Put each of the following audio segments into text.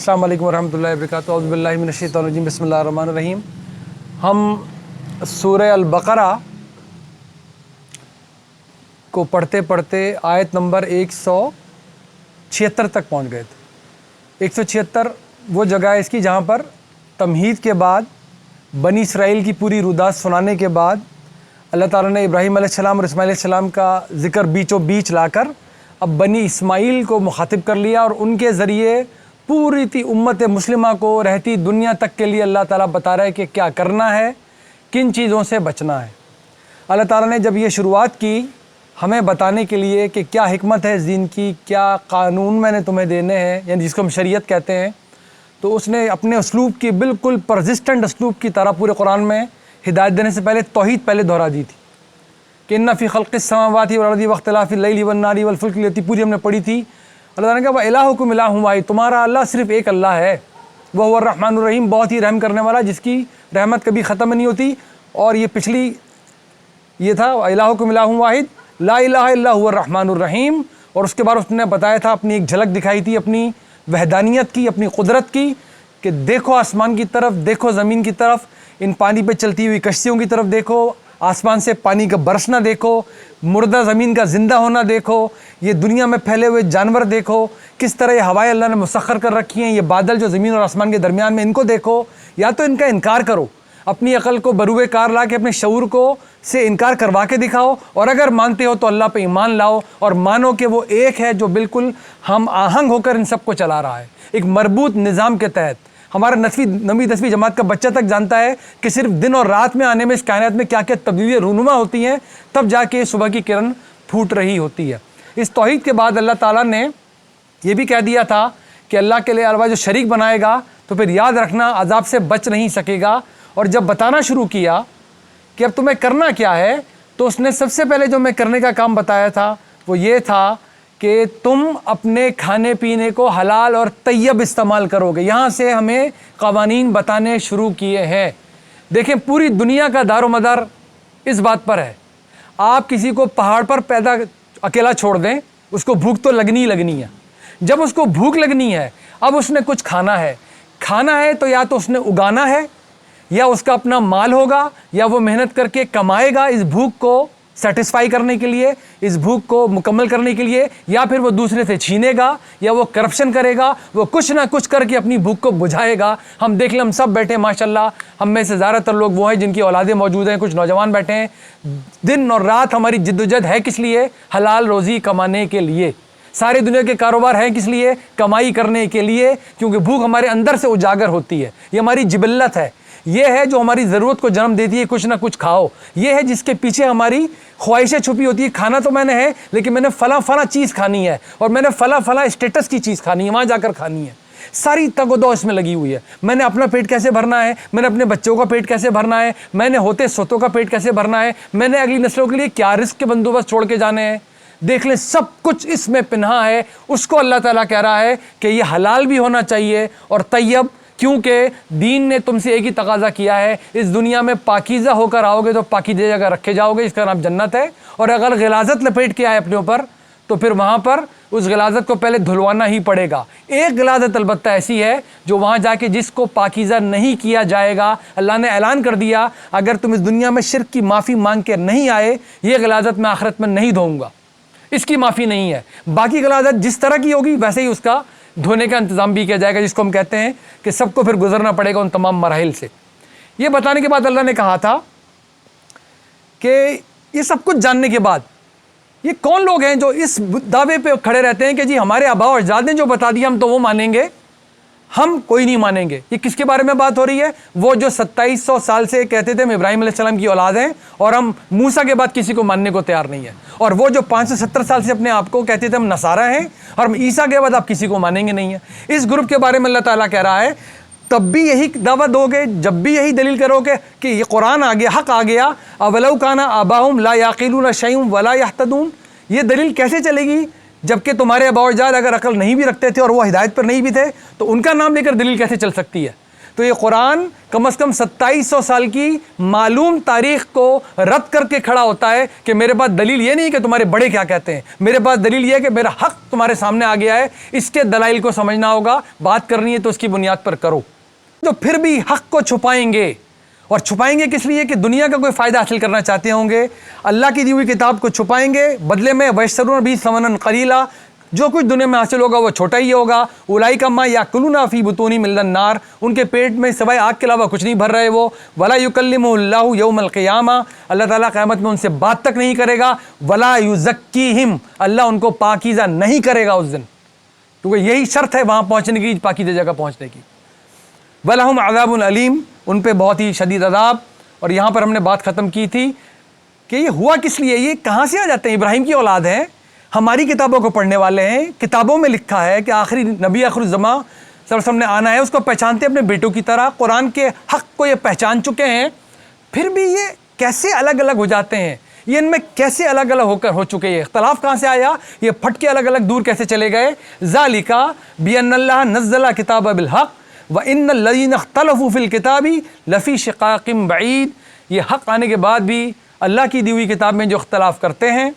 السلام علیکم ورحمۃ اللہ وبرکاتہ۔ اعوذ باللہ من الشیطان الرجیم، بسم اللہ الرحمن الرحیم۔ ہم سورہ البقرہ کو پڑھتے پڑھتے آیت نمبر 176 تک پہنچ گئے تھے۔ 176 وہ جگہ ہے اس کی جہاں پر تمہید کے بعد بنی اسرائیل کی پوری رودات سنانے کے بعد اللہ تعالیٰ نے ابراہیم علیہ السلام اور اسماعیل علیہ السلام کا ذکر بیچوں بیچ لا کر اب بنی اسماعیل کو مخاطب کر لیا، اور ان کے ذریعے پوری تی امت مسلمہ کو رہتی دنیا تک کے لیے اللہ تعالیٰ بتا رہا ہے کہ کیا کرنا ہے، کن چیزوں سے بچنا ہے۔ اللہ تعالیٰ نے جب یہ شروعات کی ہمیں بتانے کے لیے کہ کیا حکمت ہے اس دین کی، کیا قانون میں نے تمہیں دینے ہیں، یعنی جس کو ہم شریعت کہتے ہیں، تو اس نے اپنے اسلوب کی بالکل پرزسٹنٹ اسلوب کی طرح پورے قرآن میں ہدایت دینے سے پہلے توحید پہلے دہرا دی تھی کہ ان فی خلق السماوات والارض واختلاف اللیل والنہار والفلک التي پوری ہم نے پڑھی تھی۔ اللہ تعالیٰ نے کہا وَإِلَٰهُكُمْ إِلَٰهٌ وَاحِدٌ، تمہارا اللہ صرف ایک اللہ ہے، وَهُوَ الرحمن الرحیم، بہت ہی رحم کرنے والا جس کی رحمت کبھی ختم نہیں ہوتی۔ اور یہ پچھلی یہ تھا وَإِلَٰهُكُمْ إِلَٰهٌ وَاحِدٌ لا الہ الا هو الرحمن الرحیم، اور اس کے بعد اس نے بتایا تھا، اپنی ایک جھلک دکھائی تھی اپنی وحدانیت کی، اپنی قدرت کی، کہ دیکھو آسمان کی طرف، دیکھو زمین کی طرف، ان پانی پہ چلتی ہوئی کشتیوں کی طرف دیکھو، آسمان سے پانی کا برسنا دیکھو، مردہ زمین کا زندہ ہونا دیکھو، یہ دنیا میں پھیلے ہوئے جانور دیکھو، کس طرح یہ ہوائیں اللہ نے مسخر کر رکھی ہیں، یہ بادل جو زمین اور آسمان کے درمیان میں، ان کو دیکھو۔ یا تو ان کا انکار کرو، اپنی عقل کو بروئے کار لا کے اپنے شعور کو سے انکار کروا کے دکھاؤ، اور اگر مانتے ہو تو اللہ پہ ایمان لاؤ اور مانو کہ وہ ایک ہے جو بالکل ہم آہنگ ہو کر ان سب کو چلا رہا ہے، ایک مربوط نظام کے تحت۔ ہمارا 9ویں 10ویں جماعت کا بچہ تک جانتا ہے کہ صرف دن اور رات میں آنے میں اس کائنات میں کیا کیا تبدیلیاں رونما ہوتی ہیں، تب جا کے صبح کی کرن پھوٹ رہی ہوتی ہے۔ اس توحید کے بعد اللہ تعالیٰ نے یہ بھی کہہ دیا تھا کہ اللہ کے لیے علاوہ جو شریک بنائے گا تو پھر یاد رکھنا عذاب سے بچ نہیں سکے گا۔ اور جب بتانا شروع کیا کہ اب تمہیں کرنا کیا ہے، تو اس نے سب سے پہلے جو میں کرنے کا کام بتایا تھا وہ یہ تھا کہ تم اپنے کھانے پینے کو حلال اور طیب استعمال کرو گے۔ یہاں سے ہمیں قوانین بتانے شروع کیے ہیں۔ دیکھیں پوری دنیا کا دار و مدار اس بات پر ہے، آپ کسی کو پہاڑ پر پیدا اکیلا چھوڑ دیں، اس کو بھوک تو لگنی ہی لگنی ہے۔ جب اس کو بھوک لگنی ہے، اب اس نے کچھ کھانا ہے تو یا تو اس نے اگانا ہے، یا اس کا اپنا مال ہوگا، یا وہ محنت کر کے کمائے گا اس بھوک کو سیٹسفائی کرنے کے لیے، اس بھوک کو مکمل کرنے کے لیے، یا پھر وہ دوسرے سے چھینے گا، یا وہ کرپشن کرے گا، وہ کچھ نہ کچھ کر کے اپنی بھوک کو بجھائے گا۔ ہم دیکھ لیں، ہم سب بیٹھے ماشاءاللہ، ہم میں سے زیادہ تر لوگ وہ ہیں جن کی اولادیں موجود ہیں، کچھ نوجوان بیٹھے ہیں۔ دن اور رات ہماری جد و جہد ہے کس لیے؟ حلال روزی کمانے کے لیے۔ ساری دنیا کے کاروبار ہیں کس لیے؟ کمائی کرنے کے لیے، کیونکہ بھوک ہمارے اندر سے اجاگر ہوتی ہے، یہ ہماری جبلت ہے، یہ ہے جو ہماری ضرورت کو جنم دیتی ہے، کچھ نہ کچھ کھاؤ۔ یہ ہے جس کے پیچھے ہماری خواہشیں چھپی ہوتی ہے، کھانا تو میں نے ہے لیکن میں نے فلاں چیز کھانی ہے، اور میں نے فلاں اسٹیٹس کی چیز کھانی ہے، وہاں جا کر کھانی ہے۔ ساری تگ و دو اس میں لگی ہوئی ہے، میں نے اپنا پیٹ کیسے بھرنا ہے، میں نے اپنے بچوں کا پیٹ کیسے بھرنا ہے، میں نے ہوتے سوتوں کا پیٹ کیسے بھرنا ہے، میں نے اگلی نسلوں کے لیے کیا رزق کے بندوبست چھوڑ کے جانے ہیں۔ دیکھ لیں سب کچھ اس میں پنہا ہے۔ اس کو اللہ تعالیٰ کہہ رہا ہے کہ یہ حلال بھی ہونا چاہیے اور طیب، کیونکہ دین نے تم سے ایک ہی تقاضا کیا ہے، اس دنیا میں پاکیزہ ہو کر آؤ گے تو پاکیزہ جگہ رکھے جاؤ گے، اس کا نام جنت ہے، اور اگر غلاظت لپیٹ کے آئے اپنے اوپر تو پھر وہاں پر اس غلاظت کو پہلے دھلوانا ہی پڑے گا۔ ایک غلاظت البتہ ایسی ہے جو وہاں جا کے جس کو پاکیزہ نہیں کیا جائے گا، اللہ نے اعلان کر دیا اگر تم اس دنیا میں شرک کی معافی مانگ کے نہیں آئے، یہ غلاظت میں آخرت میں نہیں دھوؤں گا، اس کی معافی نہیں ہے۔ باقی غلاظت جس طرح کی ہوگی ویسے ہی اس کا دھونے کا انتظام بھی کیا جائے گا، جس کو ہم کہتے ہیں کہ سب کو پھر گزرنا پڑے گا ان تمام مراحل سے۔ یہ بتانے کے بعد اللہ نے کہا تھا کہ یہ سب کچھ جاننے کے بعد یہ کون لوگ ہیں جو اس دعوے پہ کھڑے رہتے ہیں کہ جی ہمارے آباء و اجداد نے جو بتا دیا ہم تو وہ مانیں گے، ہم کوئی نہیں مانیں گے۔ یہ کس کے بارے میں بات ہو رہی ہے؟ وہ جو 2700 سال سے کہتے تھے ہم ابراہیم علیہ السلام کی اولاد ہیں اور ہم موسیٰ کے بعد کسی کو ماننے کو تیار نہیں ہے، اور وہ جو 570 سال سے اپنے آپ کو کہتے تھے ہم نصارہ ہیں اور ہم عیسیٰ کے بعد آپ کسی کو مانیں گے نہیں ہے۔ اس گروپ کے بارے میں اللہ تعالیٰ کہہ رہا ہے تب بھی یہی دعوت دو گے، جب بھی یہی دلیل کرو گے کہ یہ قرآن آ گیا، حق آ گیا، اولو کان آباؤہم لا یعقلون شیئا ولا یہتدون، یہ دلیل کیسے چلے گی جبکہ تمہارے آباء و اجداد اگر عقل نہیں بھی رکھتے تھے اور وہ ہدایت پر نہیں بھی تھے تو ان کا نام لے کر دلیل کیسے چل سکتی ہے؟ تو یہ قرآن کم از کم 2700 سال کی معلوم تاریخ کو رد کر کے کھڑا ہوتا ہے کہ میرے پاس دلیل یہ نہیں کہ تمہارے بڑے کیا کہتے ہیں، میرے پاس دلیل یہ ہے کہ میرا حق تمہارے سامنے آ گیا ہے، اس کے دلائل کو سمجھنا ہوگا، بات کرنی ہے تو اس کی بنیاد پر کرو۔ تو پھر بھی حق کو چھپائیں گے، اور چھپائیں گے کس لیے؟ کہ دنیا کا کوئی فائدہ حاصل کرنا چاہتے ہوں گے، اللہ کی دی ہوئی کتاب کو چھپائیں گے، بدلے میں وَيَشْتَرُونَ بِهِ ثَمَنًا قَلِيلًا، جو کچھ دنیا میں حاصل ہوگا وہ چھوٹا ہی ہوگا۔ اولئک ما یاکلون فی بطونہم الا النار، ان کے پیٹ میں سوائے آگ کے علاوہ کچھ نہیں بھر رہے وہ۔ ولا یکلمہ اللہ یوم القیامہ، اللہ تعالیٰ قیامت میں ان سے بات تک نہیں کرے گا۔ ولا یزکیہم، اللہ ان کو پاکیزہ نہیں کرے گا اس دن، کیونکہ یہی شرط ہے وہاں پہنچنے کی، پاکیزہ جگہ پہنچنے کی۔ وَلَهُمْ عَذَابٌ علیم، ان پہ بہت ہی شدید عذاب۔ اور یہاں پر ہم نے بات ختم کی تھی کہ یہ ہوا کس لیے، یہ کہاں سے آ جاتے ہیں؟ ابراہیم کی اولاد ہیں، ہماری کتابوں کو پڑھنے والے ہیں، کتابوں میں لکھا ہے کہ آخری نبی آخر الزماں صلی اللہ علیہ وسلم نے آنا ہے، اس کو پہچانتے اپنے بیٹوں کی طرح، قرآن کے حق کو یہ پہچان چکے ہیں، پھر بھی یہ کیسے الگ الگ ہو جاتے ہیں؟ یہ ان میں کیسے الگ الگ ہو چکے؟ یہ اختلاف کہاں سے آیا؟ یہ پھٹ کے الگ الگ دور کیسے چلے گئے؟ ذالک بأن اللہ نزل کتاب بالحق وَإِنَّ الَّذِينَ اخْتَلَفُوا فِي الْكِتَابِ لَفِي شِقَاقٍ بَعِيدٍ، یہ حق آنے کے بعد بھی اللہ کی دی ہوئی کتاب میں جو اختلاف کرتے ہیں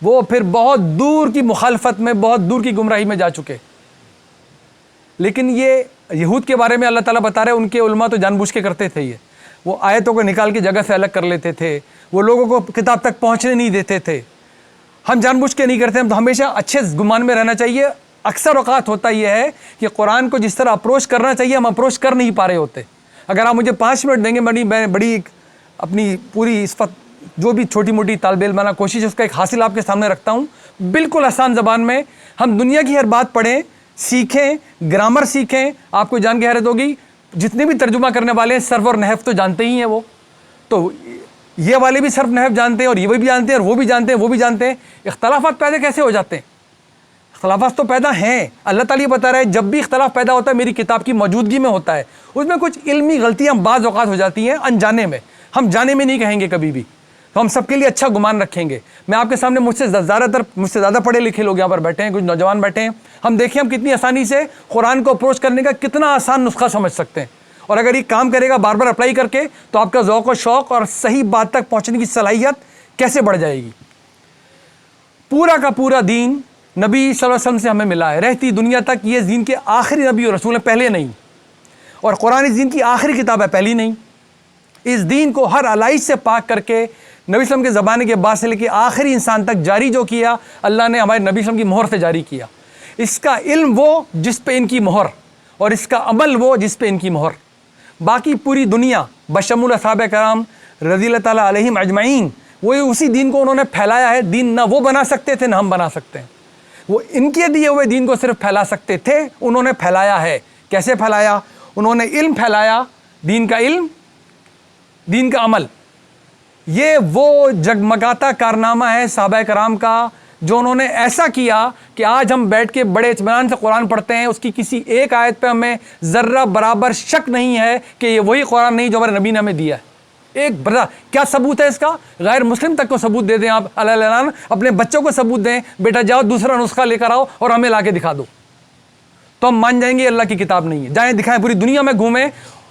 وہ پھر بہت دور کی مخالفت میں، بہت دور کی گمراہی میں جا چکے۔ لیکن یہ یہود کے بارے میں اللہ تعالیٰ بتا رہے ہیں، ان کے علماء تو جان بوجھ کے کرتے تھے، یہ وہ آیتوں کو نکال کے جگہ سے الگ کر لیتے تھے، وہ لوگوں کو کتاب تک پہنچنے نہیں دیتے تھے۔ ہم جان بوجھ کے نہیں کرتے، ہم تو ہمیشہ اچھے گمان میں رہنا چاہیے۔ اکثر اوقات ہوتا یہ ہے کہ قرآن کو جس طرح اپروچ کرنا چاہیے ہم اپروچ کر نہیں پا رہے ہوتے۔ اگر آپ مجھے 5 منٹ دیں گے، میں بڑی اپنی پوری اس وقت جو بھی چھوٹی موٹی طالب علمانہ کوشش ہے اس کا ایک حاصل آپ کے سامنے رکھتا ہوں، بالکل آسان زبان میں۔ ہم دنیا کی ہر بات پڑھیں، سیکھیں، گرامر سیکھیں، آپ کو جان کے حیرت ہوگی جتنے بھی ترجمہ کرنے والے ہیں صرف اور نحو تو جانتے ہی ہیں، وہ تو یہ والے بھی صرف نحو جانتے ہیں اور یہ بھی جانتے ہیں اور وہ بھی جانتے ہیں، وہ بھی جانتے ہیں۔ اختلافات پیدا کیسے ہو جاتے ہیں؟ اختلافات تو پیدا ہیں، اللہ تعالیٰ یہ بتا رہا ہے جب بھی اختلاف پیدا ہوتا ہے میری کتاب کی موجودگی میں ہوتا ہے، اس میں کچھ علمی غلطیاں بعض اوقات ہو جاتی ہیں انجانے میں، ہم جانے میں نہیں کہیں گے کبھی بھی، تو ہم سب کے لیے اچھا گمان رکھیں گے۔ میں آپ کے سامنے مجھ سے زیادہ پڑھے لکھے لوگ یہاں پر بیٹھے ہیں، کچھ نوجوان بیٹھے ہیں، ہم دیکھیں ہم کتنی آسانی سے قرآن کو اپروچ کرنے کا کتنا آسان نسخہ سمجھ سکتے ہیں، اور اگر یہ کام کرے گا بار بار اپلائی کر کے تو آپ کا ذوق و شوق اور صحیح بات تک پہنچنے کی صلاحیت کیسے بڑھ جائے گی۔ پورا کا پورا دین نبی صلی اللہ علیہ وسلم سے ہمیں ملا ہے، رہتی دنیا تک یہ دین کے آخری نبی اور رسول ہیں، پہلے نہیں، اور قرآن اس دین کی آخری کتاب ہے، پہلی نہیں۔ اس دین کو ہر علائش سے پاک کر کے نبی صلی اللہ علیہ وسلم کے زمانے کے بعد سے لے کے آخری انسان تک جاری جو کیا اللہ نے ہمارے نبی صلی اللہ علیہ وسلم کی مہر سے جاری کیا۔ اس کا علم وہ جس پہ ان کی مہر، اور اس کا عمل وہ جس پہ ان کی مہر۔ باقی پوری دنیا بشمول صحابہ کرام رضی اللہ تعالیٰ علیہم اجمعین، وہ اسی دین کو انہوں نے پھیلایا ہے۔ دین نہ وہ بنا سکتے تھے نہ ہم بنا سکتے ہیں، وہ ان کے دیے ہوئے دین کو صرف پھیلا سکتے تھے، انہوں نے پھیلایا ہے۔ کیسے پھیلایا؟ انہوں نے علم پھیلایا، دین کا علم، دین کا عمل۔ یہ وہ جگمگاتا کارنامہ ہے صحابہ کرام کا جو انہوں نے ایسا کیا کہ آج ہم بیٹھ کے بڑے اطمینان سے قرآن پڑھتے ہیں، اس کی کسی ایک آیت پہ ہمیں ذرہ برابر شک نہیں ہے کہ یہ وہی قرآن نہیں جو ہمارے نبی نے ہمیں دیا ہے۔ ایک بڑا کیا ثبوت ہے اس کا؟ غیر مسلم تک کو ثبوت دے دیں آپ، اللہ اپنے بچوں کو ثبوت دیں، بیٹا جاؤ دوسرا نسخہ لے کر آؤ اور ہمیں لا کے دکھا دو، تو ہم مان جائیں گے اللہ کی کتاب نہیں ہے۔ جائیں دکھائیں، پوری دنیا میں گھومیں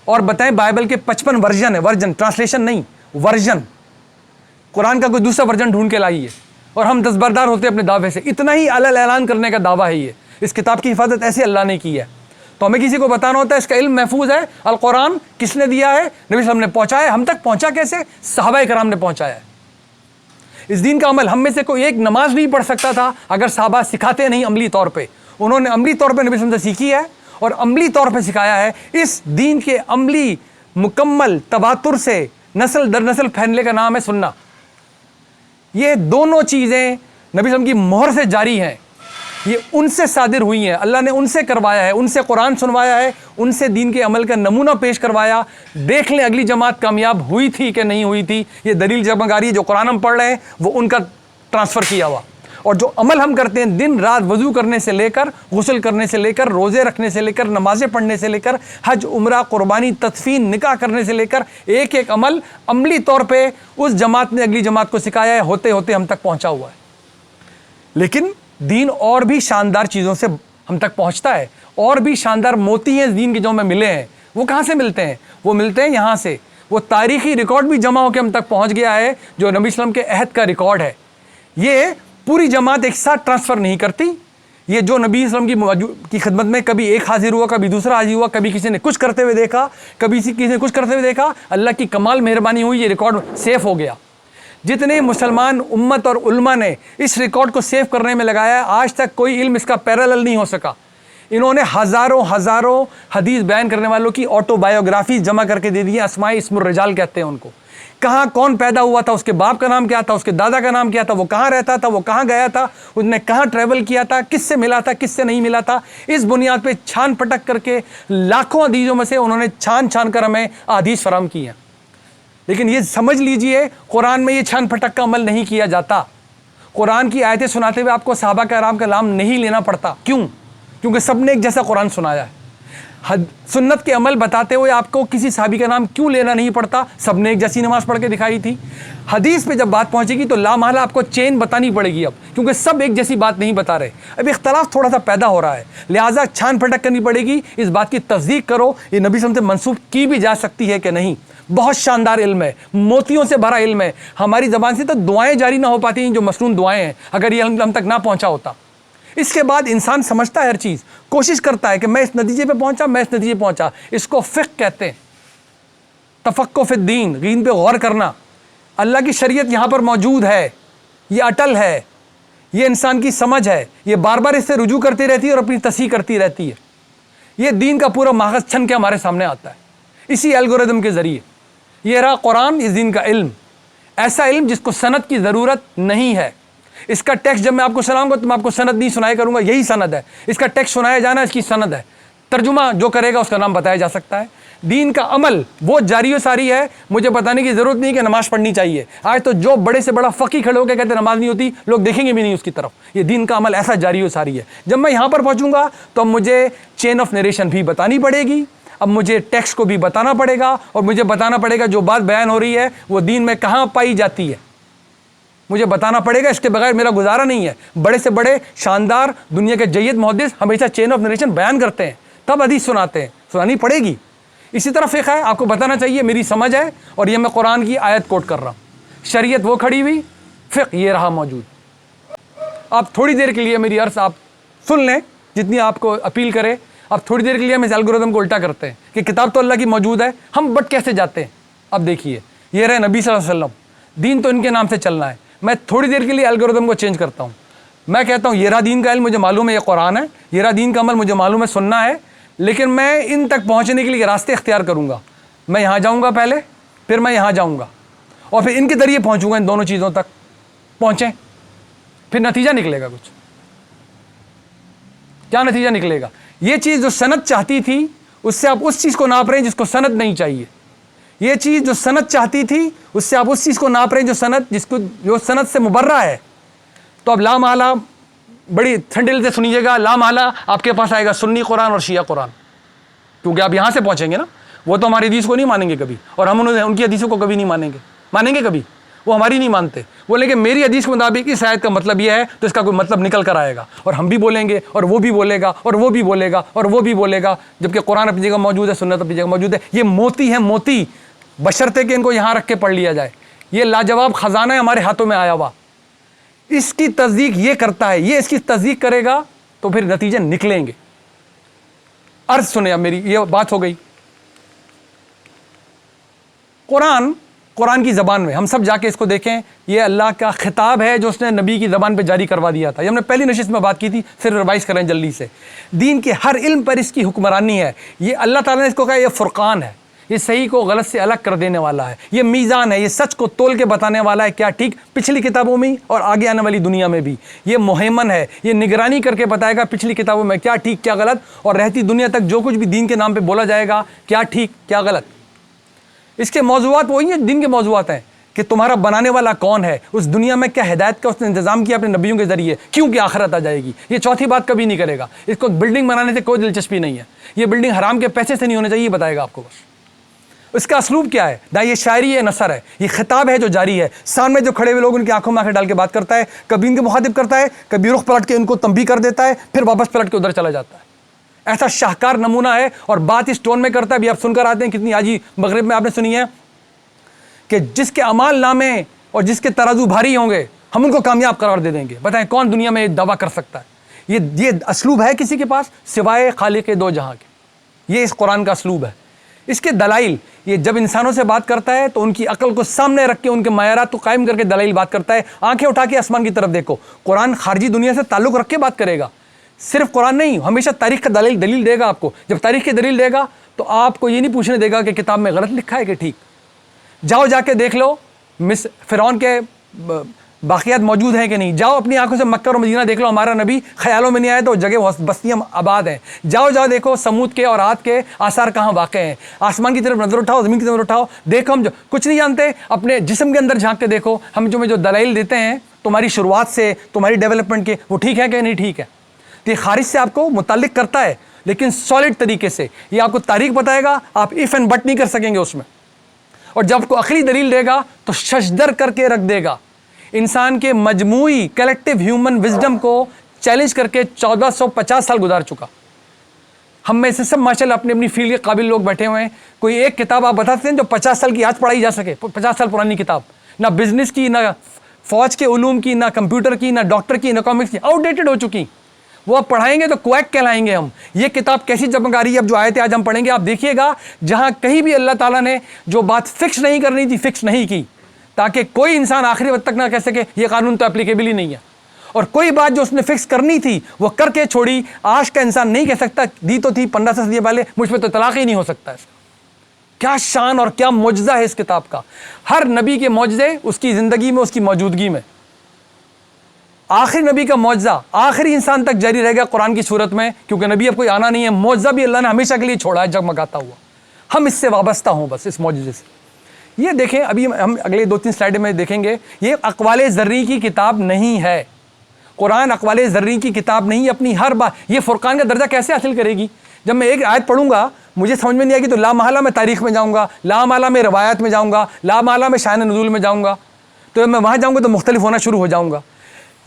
اور بتائیں بائبل کے 55 ورژن ہے، ورژن ٹرانسلیشن نہیں، ورژن، قرآن کا کوئی دوسرا ورژن ڈھونڈ کے لائیے، اور ہم دستبردار ہوتے ہیں اپنے دعوے سے۔ اتنا ہی اعلان کرنے کا دعویٰ ہے یہ، اس کتاب کی حفاظت ایسے اللہ نے کی ہے، تو ہمیں کسی کو بتانا ہوتا ہے اس کا علم محفوظ ہے۔ القرآن کس نے دیا ہے؟ نبی صلی اللہ علیہ وسلم نے پہنچایا۔ ہم تک پہنچا کیسے؟ صحابہ کرام نے پہنچایا ہے۔ اس دین کا عمل ہم میں سے کوئی ایک نماز نہیں پڑھ سکتا تھا اگر صحابہ سکھاتے نہیں عملی طور پہ۔ انہوں نے عملی طور پہ نبی صلی اللہ علیہ وسلم سے سیکھی ہے اور عملی طور پہ سکھایا ہے۔ اس دین کے عملی مکمل تواتر سے نسل در نسل پھیلنے کا نام ہے سننا۔ یہ دونوں چیزیں نبی صلی اللہ علیہ وسلم کی مہر سے جاری ہیں، یہ ان سے صادر ہوئی ہیں، اللہ نے ان سے کروایا ہے، ان سے قرآن سنوایا ہے، ان سے دین کے عمل کا نمونہ پیش کروایا۔ دیکھ لیں اگلی جماعت کامیاب ہوئی تھی کہ نہیں ہوئی تھی، یہ دلیل جگمگاری ہے۔ جو قرآن ہم پڑھ رہے ہیں وہ ان کا ٹرانسفر کیا ہوا، اور جو عمل ہم کرتے ہیں دن رات وضو کرنے سے لے کر، غسل کرنے سے لے کر، روزے رکھنے سے لے کر، نمازیں پڑھنے سے لے کر، حج عمرہ قربانی تدفین نکاح کرنے سے لے کر، ایک ایک عمل عملی طور پہ اس جماعت نے اگلی جماعت کو سکھایا ہے، ہوتے ہوتے ہم تک پہنچا ہوا ہے۔ لیکن دین اور بھی شاندار چیزوں سے ہم تک پہنچتا ہے، اور بھی شاندار موتی ہیں اس دین کے جو ہمیں ملے ہیں، وہ کہاں سے ملتے ہیں؟ وہ ملتے ہیں یہاں سے. وہ تاریخی ریکارڈ بھی جمع ہو کے ہم تک پہنچ گیا ہے جو نبی صلی اللہ علیہ وسلم کے عہد کا ریکارڈ ہے. یہ پوری جماعت ایک ساتھ ٹرانسفر نہیں کرتی. یہ جو نبی صلی اللہ علیہ وسلم کی خدمت میں کبھی ایک حاضر ہوا، کبھی دوسرا حاضر ہوا، کبھی کسی نے کچھ کرتے ہوئے دیکھا، کبھی کسی نے کچھ کرتے ہوئے دیکھا، اللہ کی کمال مہربانی ہوئی، یہ ریکارڈ سیف ہو گیا. جتنے مسلمان امت اور علماء نے اس ریکارڈ کو سیو کرنے میں لگایا ہے، آج تک کوئی علم اس کا پیرالل نہیں ہو سکا. انہوں نے ہزاروں حدیث بیان کرنے والوں کی آٹو بایوگرافیز جمع کر کے دے دی ہیں. اسماء اسم الرجال کہتے ہیں ان کو. کہاں کون پیدا ہوا تھا، اس کے باپ کا نام کیا تھا، اس کے دادا کا نام کیا تھا، وہ کہاں رہتا تھا، وہ کہاں گیا تھا، اس نے کہاں ٹریول کیا تھا، کس سے ملا تھا، کس سے نہیں ملا تھا. اس بنیاد پہ چھان پٹک کر کے لاکھوں حدیثوں میں سے انہوں نے چھان کر ہمیں احادیث فراہم کی ہیں. لیکن یہ سمجھ لیجئے قرآن میں یہ چھان پھٹک کا عمل نہیں کیا جاتا. قرآن کی آیتیں سناتے ہوئے آپ کو صحابہ کرام کا نام نہیں لینا پڑتا. کیوں؟ کیونکہ سب نے ایک جیسا قرآن سنایا ہے. سنت کے عمل بتاتے ہوئے آپ کو کسی صحابی کا نام کیوں لینا نہیں پڑتا؟ سب نے ایک جیسی نماز پڑھ کے دکھائی تھی. حدیث پہ جب بات پہنچے گی تو لامحالہ آپ کو چین بتانی پڑے گی اب، کیونکہ سب ایک جیسی بات نہیں بتا رہے. اب اختلاف تھوڑا سا پیدا ہو رہا ہے، لہٰذا چھان پھٹک کرنی پڑے گی. اس بات کی تصدیق کرو یہ نبی صلی اللہ علیہ وسلم سے منسوب کی بھی جا سکتی ہے کہ نہیں. بہت شاندار علم ہے، موتیوں سے بھرا علم ہے. ہماری زبان سے تو دعائیں جاری نہ ہو پاتی ہیں جو مسنون دعائیں ہیں، اگر یہ ہم تک نہ پہنچا ہوتا. اس کے بعد انسان سمجھتا ہے ہر چیز، کوشش کرتا ہے کہ میں اس نتیجے پہ پہنچا، میں اس نتیجے پہ پہنچا. اس کو فقہ کہتے ہیں، تفقہ فی الدین، دین پہ غور کرنا. اللہ کی شریعت یہاں پر موجود ہے، یہ اٹل ہے، یہ انسان کی سمجھ ہے، یہ بار بار اس سے رجوع کرتی رہتی ہے اور اپنی تصحیح کرتی رہتی ہے. یہ دین کا پورا ماخذ چھن کے ہمارے سامنے آتا ہے اسی الگوریدم کے ذریعے. یہ رہا قرآن، اس دین کا علم، ایسا علم جس کو سند کی ضرورت نہیں ہے. اس کا ٹیکسٹ جب میں آپ کو سناؤں گا تو میں آپ کو سند نہیں سنایا کروں گا، یہی سند ہے. اس کا ٹیکسٹ سنایا جانا اس کی سند ہے. ترجمہ جو کرے گا اس کا نام بتایا جا سکتا ہے. دین کا عمل وہ جاری و ساری ہے. مجھے بتانے کی ضرورت نہیں کہ نماز پڑھنی چاہیے. آج تو جو بڑے سے بڑا فقی کھڑے ہو کے کہتے ہیں نماز نہیں ہوتی، لوگ دیکھیں گے بھی نہیں اس کی طرف. یہ دین کا عمل ایسا جاری و ساری ہے. جب میں یہاں پر پہنچوں گا تو اب مجھے چین آف نریشن بھی بتانی پڑے گی، اب مجھے ٹیکسٹ کو بھی بتانا پڑے گا، اور مجھے بتانا پڑے گا جو بات بیان ہو رہی ہے وہ دین میں کہاں پائی جاتی ہے. مجھے بتانا پڑے گا، اس کے بغیر میرا گزارا نہیں ہے. بڑے سے بڑے شاندار دنیا کے جید محدث ہمیشہ چین آف نریشن بیان کرتے ہیں، تب حدیث سناتے ہیں، سنانی پڑے گی. اسی طرح فقہ ہے، آپ کو بتانا چاہیے میری سمجھ ہے اور یہ میں قرآن کی آیت کوٹ کر رہا ہوں. شریعت وہ کھڑی ہوئی، فقہ یہ رہا موجود. آپ تھوڑی دیر کے لیے میری عرض آپ سن لیں، جتنی آپ کو اپیل کرے. آپ تھوڑی دیر کے لیے ہم اس الگوریدم کو الٹا کرتے ہیں کہ کتاب تو اللہ کی موجود ہے، ہم بٹ کیسے جاتے ہیں. اب دیکھیے، یہ رہے نبی صلی اللہ علیہ وسلم، دین تو ان کے نام سے چلنا ہے. میں تھوڑی دیر کے لیے الگوریدم کو چینج کرتا ہوں. میں کہتا ہوں یہ رہا دین کا علم، مجھے معلوم ہے یہ قرآن ہے، یہ رہا دین کا عمل، مجھے معلوم ہے سننا ہے، لیکن میں ان تک پہنچنے کے لیے راستے اختیار کروں گا. میں یہاں جاؤں گا پہلے، پھر میں یہاں جاؤں گا، اور پھر ان کے ذریعے پہنچوں گا. ان دونوں چیزوں تک پہنچیں، پھر نتیجہ نکلے گا. کچھ کیا نتیجہ نکلے گا؟ یہ چیز جو سند چاہتی تھی اس سے آپ اس چیز کو ناپ رہے ہیں جس کو سند نہیں چاہیے. یہ چیز جو سند چاہتی تھی اس سے آپ اس چیز کو ناپ رہے ہیں جو سند سے مبرہ ہے. تو اب لامحالہ بڑی ٹھنڈے دل سے سنیے گا، لامحالہ آپ کے پاس آئے گا سنی قرآن اور شیعہ قرآن، کیونکہ آپ یہاں سے پہنچیں گے نا. وہ تو ہماری حدیث کو نہیں مانیں گے کبھی، اور ہم ان کی حدیثوں کو کبھی نہیں مانیں گے کبھی. وہ ہماری نہیں مانتے. بولیں کہ میری حدیث کے مطابق اس آیت کا مطلب یہ ہے، تو اس کا کوئی مطلب نکل کر آئے گا، اور ہم بھی بولیں گے، اور وہ بھی بولے گا، اور وہ بھی بولے گا، اور وہ بھی بولے گا. جبکہ قرآن اپنی جگہ موجود ہے، سنت اپنی جگہ موجود ہے. یہ موتی ہے، موتی، بشرطے کہ ان کو یہاں رکھ کے پڑھ لیا جائے. یہ لاجواب خزانہ ہے ہمارے ہاتھوں میں آیا ہوا. اس کی تصدیق یہ کرتا ہے، یہ اس کی تصدیق کرے گا تو پھر نتیجے نکلیں گے. عرض سنیں، اب میری یہ بات ہو گئی. قرآن کی زبان میں ہم سب جا کے اس کو دیکھیں. یہ اللہ کا خطاب ہے جو اس نے نبی کی زبان پہ جاری کروا دیا تھا. یہ ہم نے پہلی نشست میں بات کی تھی، صرف ریوائز کریں جلدی سے. دین کے ہر علم پر اس کی حکمرانی ہے. یہ اللہ تعالیٰ نے اس کو کہا یہ فرقان ہے، یہ صحیح کو غلط سے الگ کر دینے والا ہے. یہ میزان ہے، یہ سچ کو تول کے بتانے والا ہے، کیا ٹھیک پچھلی کتابوں میں اور آگے آنے والی دنیا میں بھی. یہ مہیمن ہے، یہ نگرانی کر کے بتائے گا پچھلی کتابوں میں کیا ٹھیک کیا غلط، اور رہتی دنیا تک جو کچھ بھی دین کے نام پہ بولا جائے گا کیا ٹھیک کیا غلط. اس کے موضوعات وہی ہیں دین کے موضوعات ہیں کہ تمہارا بنانے والا کون ہے، اس دنیا میں کیا ہدایت کا اس نے انتظام کیا اپنے نبیوں کے ذریعے، کیونکہ آخرت آ جائے گی. یہ چوتھی بات کبھی نہیں کرے گا. اس کو بلڈنگ بنانے سے کوئی دلچسپی نہیں ہے. یہ بلڈنگ حرام کے پیسے سے نہیں ہونا چاہیے، یہ بتائے گا آپ کو. بس اس کا اسلوب کیا ہے، نہ یہ شاعری ہے نہ نثر ہے، یہ خطاب ہے جو جاری ہے. سامنے جو کھڑے ہوئے لوگ ان کی آنکھوں میں آنکھیں ڈال کے بات کرتا ہے، کبھی ان کے مخاطب کرتا ہے، کبھی رخ پلٹ کے ان کو تنبیہ کر دیتا ہے، پھر واپس پلٹ کے ادھر چلا جاتا ہے. ایسا شاہکار نمونہ ہے اور بات اس ٹون میں کرتا ہے. ابھی آپ سن کر آتے ہیں کتنی آجی مغرب میں آپ نے سنی ہے کہ جس کے اعمال نامے اور جس کے ترازو بھاری ہوں گے ہم ان کو کامیاب قرار دے دیں گے. بتائیں کون دنیا میں یہ دعویٰ کر سکتا ہے؟ یہ اسلوب ہے کسی کے پاس سوائے خالق دو جہاں کے؟ یہ اس قرآن کا اسلوب ہے. اس کے دلائل، یہ جب انسانوں سے بات کرتا ہے تو ان کی عقل کو سامنے رکھ کے ان کے معیارات کو قائم کر کے دلائل بات کرتا ہے. آنکھیں اٹھا کے آسمان کی طرف دیکھو. قرآن خارجی دنیا سے تعلق رکھ کے بات کرے گا. صرف قرآن نہیں، ہمیشہ تاریخ کا دلیل دے گا آپ کو. جب تاریخ کی دلیل دے گا تو آپ کو یہ نہیں پوچھنے دے گا کہ کتاب میں غلط لکھا ہے کہ ٹھیک. جاؤ جا کے دیکھ لو فرعون کے باقیات موجود ہیں کہ نہیں. جاؤ اپنی آنکھوں سے مکہ اور مدینہ دیکھ لو. ہمارا نبی خیالوں میں نہیں آیا تو جگہ بستیاں آباد ہیں. جاؤ دیکھو سمود کے اور عاد کے آثار کہاں واقع ہیں. آسمان کی طرف نظر اٹھاؤ، زمین کی طرف نظر اٹھاؤ، دیکھو. ہم جو کچھ نہیں جانتے اپنے جسم کے اندر جھانک کے دیکھو. ہم جو دلائل دیتے ہیں تمہاری شروعات سے تمہاری ڈیولپمنٹ کے، وہ ٹھیک ہے کہ نہیں ٹھیک ہے. تو یہ خارج سے آپ کو متعلق کرتا ہے لیکن سالڈ طریقے سے. یہ آپ کو تاریخ بتائے گا، آپ اف اینڈ بٹ نہیں کر سکیں گے اس میں. اور جب آپ کو عقلی دلیل دے گا تو ششدر کر کے رکھ دے گا. انسان کے مجموعی کلیکٹیو ہیومن وزڈم کو چیلنج کر کے 1450 سال گزار چکا. ہم میں سے سب ماشاءاللہ اپنی اپنی فیلڈ کے قابل لوگ بیٹھے ہوئے ہیں. کوئی ایک کتاب آپ بتاتے ہیں جو 50 سال کی آج پڑھائی جا سکے؟ 50 سال پرانی کتاب، نہ بزنس کی، نہ فوج کے علوم کی، نہ کمپیوٹر کی، نہ ڈاکٹر کی، نہ اکنامکس کی، آؤٹ ڈیٹڈ ہو چکی. وہ آپ پڑھائیں گے تو کویک کہلائیں گے ہم. یہ کتاب کیسی چمک آ رہی ہے. اب جو آیتیں آج ہم پڑھیں گے آپ دیکھیے گا جہاں کہیں بھی اللہ تعالیٰ نے جو بات فکس نہیں کرنی تھی فکس نہیں کی، تاکہ کوئی انسان آخری وقت تک نہ کہہ سکے یہ قانون تو اپلیکیبل ہی نہیں ہے. اور کوئی بات جو اس نے فکس کرنی تھی وہ کر کے چھوڑی. آج کا انسان نہیں کہہ سکتا دی تو تھی 1500 صدی پہلے، مجھ پہ تو طلاق ہی نہیں ہو سکتا. اس کیا شان اور کیا معجزہ ہے اس کتاب کا. ہر نبی کے معجزے اس کی زندگی میں، اس کی موجودگی میں. آخری نبی کا معجزہ آخری انسان تک جاری رہے گا قرآن کی صورت میں، کیونکہ نبی اب کوئی آنا نہیں ہے. معجزہ بھی اللہ نے ہمیشہ کے لیے چھوڑا ہے جگمگاتا ہوا. ہم اس سے وابستہ ہوں بس اس معجزے سے. یہ دیکھیں ابھی ہم اگلے 2-3 سلائڈ میں دیکھیں گے. یہ اقوال ذری کی کتاب نہیں ہے. قرآن اقوال ذری کی کتاب نہیں. اپنی ہر بات یہ فرقان کا درجہ کیسے حاصل کرے گی؟ جب میں ایک آیت پڑھوں گا مجھے سمجھ میں نہیں آئے گی تو لامحالہ میں تاریخ میں جاؤں گا، لامحالہ میں روایات میں جاؤں گا، لامحالہ میں شان نزول میں جاؤں گا. تو جب میں وہاں جاؤں گا تو مختلف ہونا شروع ہو جاؤں گا.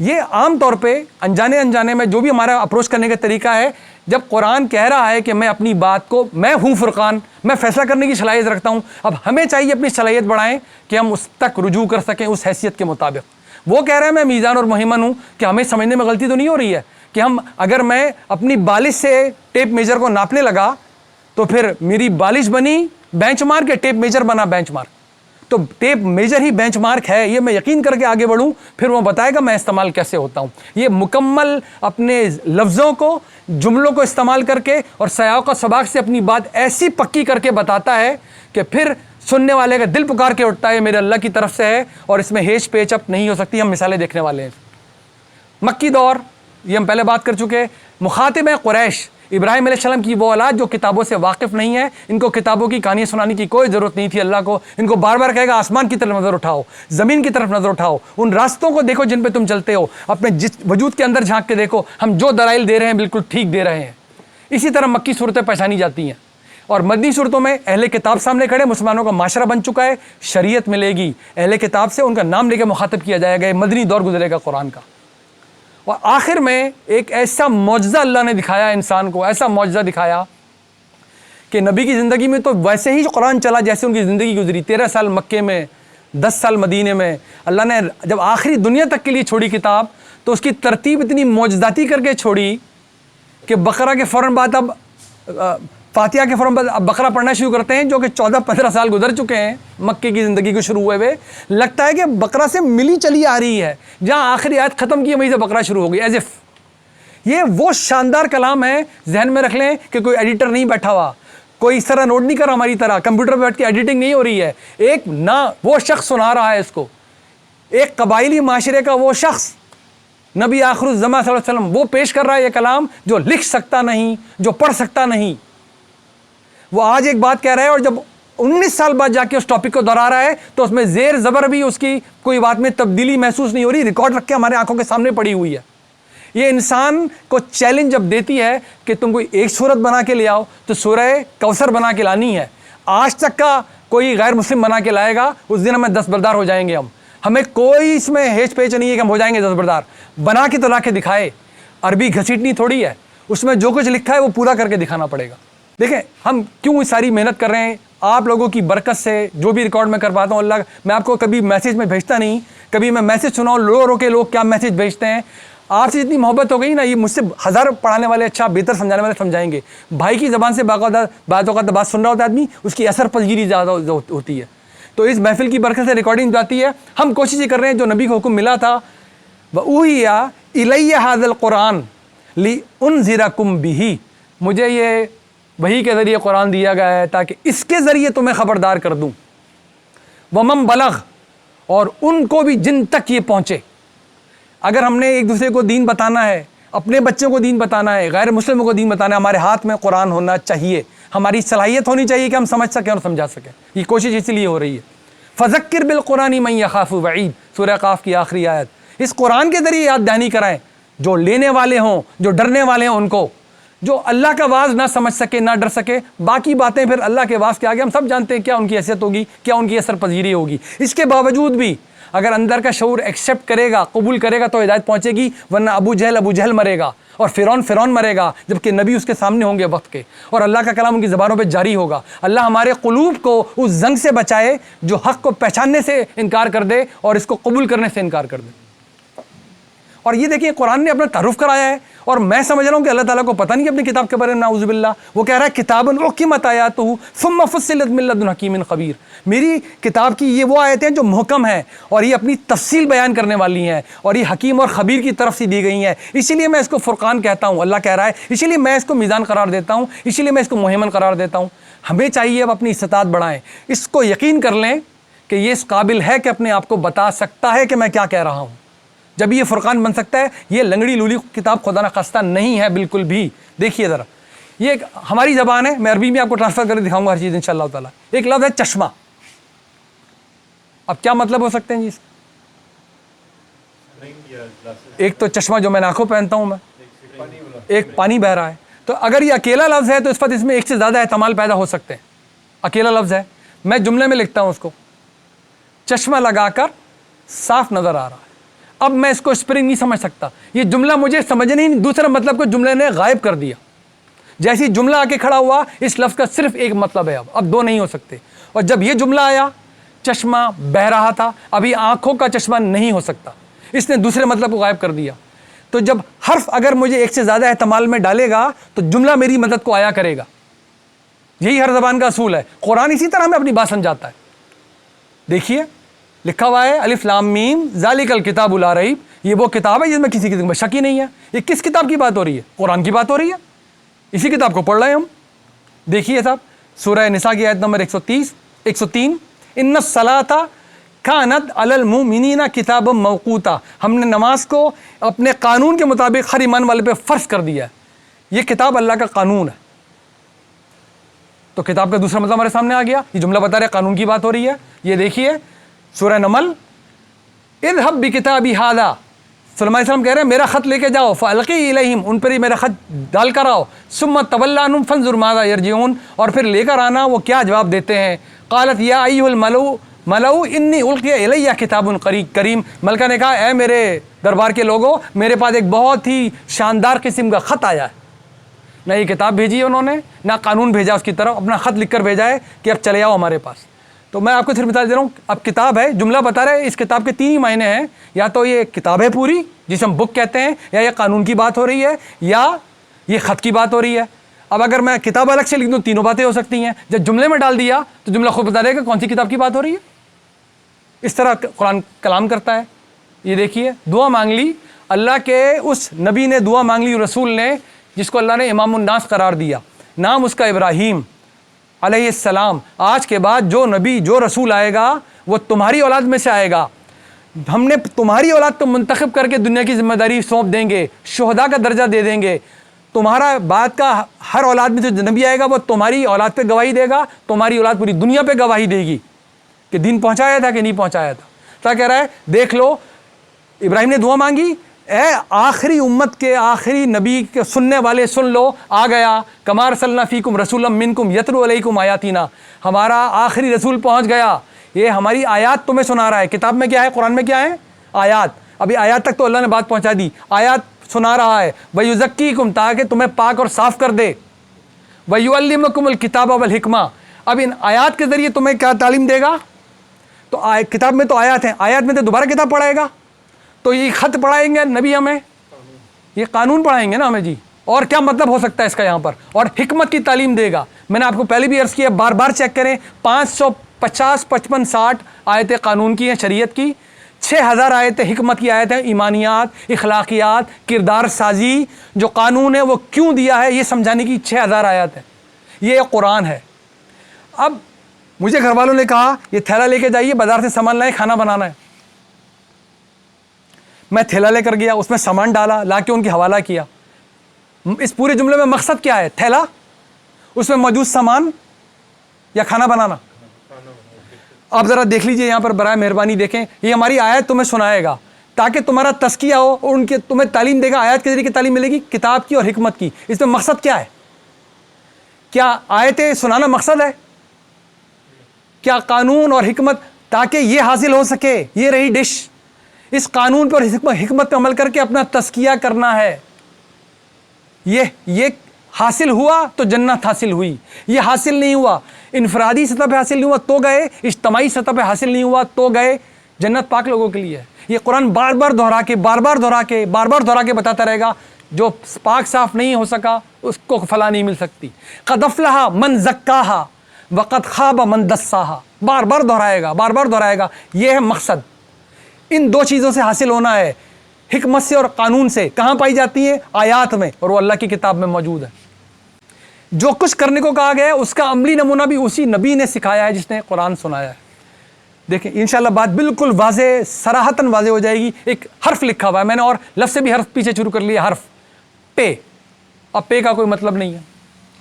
یہ عام طور پہ انجانے میں جو بھی ہمارا اپروچ کرنے کا طریقہ ہے، جب قرآن کہہ رہا ہے کہ میں اپنی بات کو، میں ہوں فرقان، میں فیصلہ کرنے کی صلاحیت رکھتا ہوں، اب ہمیں چاہیے اپنی صلاحیت بڑھائیں کہ ہم اس تک رجوع کر سکیں اس حیثیت کے مطابق. وہ کہہ رہے ہیں میں میزان اور مہمن ہوں، کہ ہمیں سمجھنے میں غلطی تو نہیں ہو رہی ہے کہ اگر میں اپنی بالش سے ٹیپ میجر کو ناپنے لگا تو پھر میری بالش بنی بینچ مارک، یا ٹیپ میجر بنا بینچ مارک؟ تو ٹیپ میجر ہی بینچ مارک ہے، یہ میں یقین کر کے آگے بڑھوں، پھر وہ بتائے گا میں استعمال کیسے ہوتا ہوں. یہ مکمل اپنے لفظوں کو، جملوں کو استعمال کر کے اور سیاق و سباق سے اپنی بات ایسی پکی کر کے بتاتا ہے کہ پھر سننے والے کا دل پکار کے اٹھتا ہے میرے اللہ کی طرف سے ہے، اور اس میں ہیچ پیچ اپ نہیں ہو سکتی. ہم مثالیں دیکھنے والے ہیں. مکی دور، یہ ہم پہلے بات کر چکے. مخاطب ہے قریش، ابراہیم علیہ السلام کی وہ اولاد جو کتابوں سے واقف نہیں ہے. ان کو کتابوں کی کہانیاں سنانے کی کوئی ضرورت نہیں تھی. اللہ کو ان کو بار بار کہے گا آسمان کی طرف نظر اٹھاؤ، زمین کی طرف نظر اٹھاؤ، ان راستوں کو دیکھو جن پہ تم چلتے ہو، اپنے وجود کے اندر جھانک کے دیکھو ہم جو دلائل دے رہے ہیں بالکل ٹھیک دے رہے ہیں. اسی طرح مکی صورتیں پہچانی جاتی ہیں. اور مدنی صورتوں میں اہل کتاب سامنے کھڑے، مسلمانوں کا معاشرہ بن چکا ہے، شریعت ملے گی، اہل کتاب سے ان کا نام لے کے مخاطب کیا جائے گا. مدنی دور گزرے گا قرآن کا. اور آخر میں ایک ایسا معجزہ اللہ نے دکھایا انسان کو، ایسا معجزہ دکھایا کہ نبی کی زندگی میں تو ویسے ہی قرآن چلا جیسے ان کی زندگی گزری. 13 سال مکے میں، 10 سال مدینے میں. اللہ نے جب آخری دنیا تک کے لیے چھوڑی کتاب تو اس کی ترتیب اتنی معجزاتی کر کے چھوڑی کہ بقرہ کے فوراً بعد اب فاتحہ کے فوراً بعد اب بقرہ پڑھنا شروع کرتے ہیں، جو کہ 14-15 سال گزر چکے ہیں مکے کی زندگی کو شروع ہوئے ہوئے. لگتا ہے کہ بقرہ سے ملی چلی آ رہی ہے، جہاں آخری آیت ختم کی وہیں سے بقرہ شروع ہو گئی ایز اف. یہ وہ شاندار کلام ہے، ذہن میں رکھ لیں کہ کوئی ایڈیٹر نہیں بیٹھا ہوا، کوئی اس طرح نوٹ نہیں کر رہا ہماری طرح، کمپیوٹر پہ بیٹھ کے ایڈیٹنگ نہیں ہو رہی ہے. ایک نہ وہ شخص سنا رہا ہے اس کو، ایک قبائلی معاشرے کا وہ شخص، نبی آخر الزماں صلی اللہ علیہ وسلم، وہ پیش کر رہا ہے یہ کلام جو لکھ سکتا نہیں، جو پڑھ سکتا نہیں. وہ آج ایک بات کہہ رہا ہے اور جب 19 سال بعد جا کے اس ٹاپک کو دہرا رہا ہے تو اس میں زیر زبر بھی اس کی کوئی بات میں تبدیلی محسوس نہیں ہو رہی. ریکارڈ رکھ کے ہمارے آنکھوں کے سامنے پڑی ہوئی ہے. یہ انسان کو چیلنج جب دیتی ہے کہ تم کوئی ایک صورت بنا کے لے آؤ تو سورہ کوثر بنا کے لانی ہے. آج تک کا کوئی غیر مسلم بنا کے لائے گا اس دن ہمیں دستبردار ہو جائیں گے. ہمیں کوئی اس میں ہیچ پیچ نہیں ہے کہ ہم ہو جائیں گے دستبردار. بنا کے تو لا کے دکھائے. عربی گھسیٹنی تھوڑی ہے. اس میں جو کچھ لکھا ہے وہ پورا کر کے دکھانا پڑے گا۔ دیکھیں ہم کیوں ساری محنت کر رہے ہیں، آپ لوگوں کی برکت سے جو بھی ریکارڈ میں کر پاتا ہوں، اللہ میں آپ کو کبھی میسیج میں بھیجتا نہیں، کبھی میں میسیج سناؤں رو کے لوگ کیا میسیج بھیجتے ہیں، آپ سے جتنی محبت ہو گئی نا، یہ مجھ سے ہزار پڑھانے والے اچھا بہتر سمجھانے والے سمجھائیں گے۔ بھائی کی زبان سے باقاعدہ بعض اوقات بات سن رہا ہوتا ہے آدمی، اس کی اثر پذیری زیادہ ہوتی ہے۔ تو اس محفل کی برکت سے ریکارڈنگ جاتی ہے۔ ہم کوشش یہ کر رہے ہیں جو نبی کو حکم ملا تھا، وَأُوحِيَ إِلَيَّ هَذَا الْقُرْآنُ لِأُنذِرَكُم بِهِ، مجھے یہ وحی کے ذریعے قرآن دیا گیا ہے تاکہ اس کے ذریعے تمہیں خبردار کر دوں، وَمَن بَلَغَ، اور ان کو بھی جن تک یہ پہنچے۔ اگر ہم نے ایک دوسرے کو دین بتانا ہے، اپنے بچوں کو دین بتانا ہے، غیر مسلموں کو دین بتانا ہے، ہمارے ہاتھ میں قرآن ہونا چاہیے، ہماری صلاحیت ہونی چاہیے کہ ہم سمجھ سکیں اور سمجھا سکیں۔ یہ کوشش اسی لیے ہو رہی ہے۔ فذکر بالقرآن من یخاف وعید، سورہ قاف کی آخری آیت۔ اس قرآن کے ذریعے یاد دہانی کرائیں جو لینے والے ہوں، جو ڈرنے والے ہیں ان کو، جو اللہ کا واعظ نہ سمجھ سکے، نہ ڈر سکے۔ باقی باتیں پھر اللہ کے واعظ کے آگے ہم سب جانتے ہیں کیا ان کی حیثیت ہوگی، کیا ان کی اثر پذیری ہوگی۔ اس کے باوجود بھی اگر اندر کا شعور ایکسیپٹ کرے گا، قبول کرے گا تو ہدایت پہنچے گی، ورنہ ابو جہل مرے گا اور فرعون مرے گا، جبکہ نبی اس کے سامنے ہوں گے وقت کے، اور اللہ کا کلام ان کی زبانوں پہ جاری ہوگا۔ اللہ ہمارے قلوب کو اس زنگ سے بچائے جو حق کو پہچاننے سے انکار کر دے اور اس کو قبول کرنے سے انکار کر دے۔ اور یہ دیکھیں قرآن نے اپنا تعارف کرایا ہے، اور میں سمجھ رہا ہوں کہ اللہ تعالیٰ کو پتہ نہیں اپنی کتاب کے بارے میں، نعوذ باللہ۔ وہ کہہ رہا ہے کتاب احکمت آیاتہ ثم فصلت من لدن حکیم خبیر، میری کتاب کی یہ وہ آیتیں جو محکم ہیں اور یہ اپنی تفصیل بیان کرنے والی ہیں، اور یہ حکیم اور خبیر کی طرف سے دی گئی ہیں، اسی لیے میں اس کو فرقان کہتا ہوں، اللہ کہہ رہا ہے، اسی لیے میں اس کو میزان قرار دیتا ہوں، اسی لیے میں اس کو مہیمن قرار دیتا ہوں۔ ہمیں چاہیے اب اپنی استطاعت بڑھائیں، اس کو یقین کر لیں کہ یہ اس قابل ہے کہ اپنے آپ کو بتا سکتا ہے کہ میں کیا کہہ رہا ہوں۔ جب یہ فرقان بن سکتا ہے، یہ لنگڑی لولی کتاب خدا نخواستہ نہیں ہے بالکل بھی۔ دیکھیے ذرا، یہ ایک ہماری زبان ہے، میں عربی میں آپ کو ٹرانسفر کر کے دکھاؤں گا ہر چیز انشاءاللہ تعالیٰ۔ ایک لفظ ہے چشمہ، اب کیا مطلب ہو سکتے ہیں جی اس کے؟ ایک تو چشمہ جو میں آنکھوں پہنتا ہوں، میں ایک پانی بہ رہا ہے، تو اگر یہ اکیلا لفظ ہے تو اس وقت اس میں ایک سے زیادہ احتمال پیدا ہو سکتے ہیں۔ اکیلا لفظ ہے، میں جملے میں لکھتا ہوں اس کو، چشمہ لگا کر صاف نظر آ رہا ہے۔ اب میں اس کو اسپرنگ نہیں سمجھ سکتا، یہ جملہ مجھے سمجھنے ہی نہیں، دوسرا مطلب کو جملے نے غائب کر دیا۔ جیسی جملہ آ کے کھڑا ہوا، اس لفظ کا صرف ایک مطلب ہے، اب دو نہیں ہو سکتے۔ اور جب یہ جملہ آیا، چشمہ بہہ رہا تھا، ابھی آنکھوں کا چشمہ نہیں ہو سکتا، اس نے دوسرے مطلب کو غائب کر دیا۔ تو جب حرف اگر مجھے ایک سے زیادہ احتمال میں ڈالے گا تو جملہ میری مدد کو آیا کرے گا۔ یہی ہر زبان کا اصول ہے، قرآن اسی طرح ہمیں اپنی بات سمجھاتا ہے۔ دیکھیے لکھا ہوا ہے الف لام میم ذالک الکتاب لا ریب، یہ وہ کتاب ہے جس میں کسی قسم کا شک ہی نہیں ہے۔ یہ کس کتاب کی بات ہو رہی ہے؟ قرآن کی بات ہو رہی ہے، اسی کتاب کو پڑھ رہے ہیں ہم۔ دیکھیے صاحب سورہ نساء کی آیت نمبر 103، ان الصلاۃ کانت علی المؤمنین کتابا موقوتا، ہم نے نماز کو اپنے قانون کے مطابق ہر ایمان والے پہ فرض کر دیا ہے۔ یہ کتاب اللہ کا قانون ہے، تو کتاب کا دوسرا مطلب ہمارے سامنے آ گیا۔ یہ جملہ بتا رہے قانون کی بات ہو رہی ہے۔ یہ دیکھیے سورہ نمل، اذهب بکتابی ھذا، سلیمان علیہ السلام کہہ رہے ہیں میرا خط لے کے جاؤ، فالقی الیہم، ان پر ہی میرا خط ڈال کر آؤ، ثم تول عنہم فانظر ماذا یرجعون، اور پھر لے کر آنا وہ کیا جواب دیتے ہیں۔ قالت یا ایھا الملؤ انی القی الی کتاب کریم، ملکہ نے کہا اے میرے دربار کے لوگوں، میرے پاس ایک بہت ہی شاندار قسم کا خط آیا ہے۔ نہ یہ کتاب بھیجی ہے انہوں نے، نہ قانون بھیجا اس کی طرف، اپنا خط لکھ کر بھیجا ہے کہ اب چلے آؤ ہمارے پاس۔ تو میں آپ کو صرف مثال دے رہا ہوں، اب کتاب ہے، جملہ بتا رہے اس کتاب کے تین ہی معنی ہیں، یا تو یہ کتاب ہے پوری جسے ہم بک کہتے ہیں، یا یہ قانون کی بات ہو رہی ہے، یا یہ خط کی بات ہو رہی ہے۔ اب اگر میں کتاب الگ سے لکھ دوں تینوں باتیں ہو سکتی ہیں، جب جملے میں ڈال دیا تو جملہ خود بتا دے گا کون سی کتاب کی بات ہو رہی ہے۔ اس طرح قرآن کلام کرتا ہے۔ یہ دیکھیے دعا مانگ لی، اللہ کے اس نبی نے دعا مانگ لی، رسول نے، جس کو اللہ نے امام الناس قرار دیا، نام اس کا ابراہیم علیہ السلام۔ آج کے بعد جو نبی جو رسول آئے گا وہ تمہاری اولاد میں سے آئے گا، ہم نے تمہاری اولاد کو منتخب کر کے دنیا کی ذمہ داری سونپ دیں گے، شہداء کا درجہ دے دیں گے، تمہارا بعد کا ہر اولاد میں جو نبی آئے گا وہ تمہاری اولاد پہ گواہی دے گا، تمہاری اولاد پوری دنیا پہ گواہی دے گی کہ دین پہنچایا تھا کہ نہیں پہنچایا تھا۔ کیا کہہ رہا ہے؟ دیکھ لو، ابراہیم نے دعا مانگی، اے آخری امت کے آخری نبی کے سننے والے سن لو، آ گیا، کما ارسلنا فیکم رسولا منکم یتلو علیکم آیاتنا، ہمارا آخری رسول پہنچ گیا، یہ ہماری آیات تمہیں سنا رہا ہے۔ کتاب میں کیا ہے؟ قرآن میں کیا ہے؟ آیات۔ ابھی آیات تک تو اللہ نے بات پہنچا دی، آیات سنا رہا ہے، وَيُزَكِّيكُمْ تاکہ تمہیں پاک اور صاف کر دے، وَيُعَلِّمُكُمُ الْكِتَابَ وَالْحِكْمَةَ اب ان آیات کے ذریعے تمہیں کیا تعلیم دے گا؟ تو کتاب میں تو آیات ہیں، آیات میں تو دوبارہ کتاب پڑھائے گا، تو یہ خط پڑھائیں گے نبی ہمیں، یہ قانون پڑھائیں گے نا ہمیں جی، اور کیا مطلب ہو سکتا ہے اس کا یہاں پر، اور حکمت کی تعلیم دے گا۔ میں نے آپ کو پہلے بھی عرض کیا، بار بار چیک کریں، 550 55 60 آیتیں قانون کی ہیں، شریعت کی، 6000 آیتیں حکمت کی آیتیں، ایمانیات، اخلاقیات، کردار سازی، جو قانون ہے وہ کیوں دیا ہے یہ سمجھانے کی 6000 آیات ہیں، یہ قرآن ہے۔ اب مجھے گھر والوں نے کہا یہ تھیلا لے کے جائیے، بازار سے سامان لائے، کھانا بنانا ہے۔ میں تھیلا لے کر گیا، اس میں سامان ڈالا، لا کے ان کی حوالہ کیا۔ اس پورے جملے میں مقصد کیا ہے؟ تھیلا، اس میں موجود سامان، یا کھانا بنانا؟ آپ ذرا دیکھ لیجئے یہاں پر، برائے مہربانی دیکھیں، یہ ہماری آیت تمہیں سنائے گا تاکہ تمہارا تزکیہ ہو، اور ان کے تمہیں تعلیم دے گا، آیت کے ذریعے کی تعلیم ملے گی، کتاب کی اور حکمت کی۔ اس میں مقصد کیا ہے؟ کیا آیتیں سنانا مقصد ہے؟ کیا قانون اور حکمت تاکہ یہ حاصل ہو سکے؟ یہ رہی ڈش، اس قانون پر حکمت پہ عمل کر کے اپنا تزکیہ کرنا ہے۔ یہ حاصل ہوا تو جنت حاصل ہوئی، یہ حاصل نہیں ہوا، انفرادی سطح پہ حاصل نہیں ہوا تو گئے، اجتماعی سطح پہ حاصل نہیں ہوا تو گئے، جنت پاک لوگوں کے لیے ہے۔ یہ قرآن بار بار دہرا کے بتاتا رہے گا، جو پاک صاف نہیں ہو سکا اس کو فلاح نہیں مل سکتی۔ قد افلح من زکاہا وقد خاب من دساہا، بار بار دہرائے گا۔ یہ ہے مقصد، ان دو چیزوں سے حاصل ہونا ہے، حکمت سے اور قانون سے۔ کہاں پائی جاتی ہیں؟ آیات میں، اور وہ اللہ کی کتاب میں موجود ہے۔ جو کچھ کرنے کو کہا گیا ہے اس کا عملی نمونہ بھی اسی نبی نے سکھایا ہے جس نے قرآن سنایا ہے۔ دیکھیں انشاءاللہ بات بالکل واضح، صراحتاً واضح ہو جائے گی۔ ایک حرف لکھا ہوا ہے، میں نے اور لفظ سے بھی حرف پیچھے شروع کر لیا، حرف پے۔ اب پے کا کوئی مطلب نہیں ہے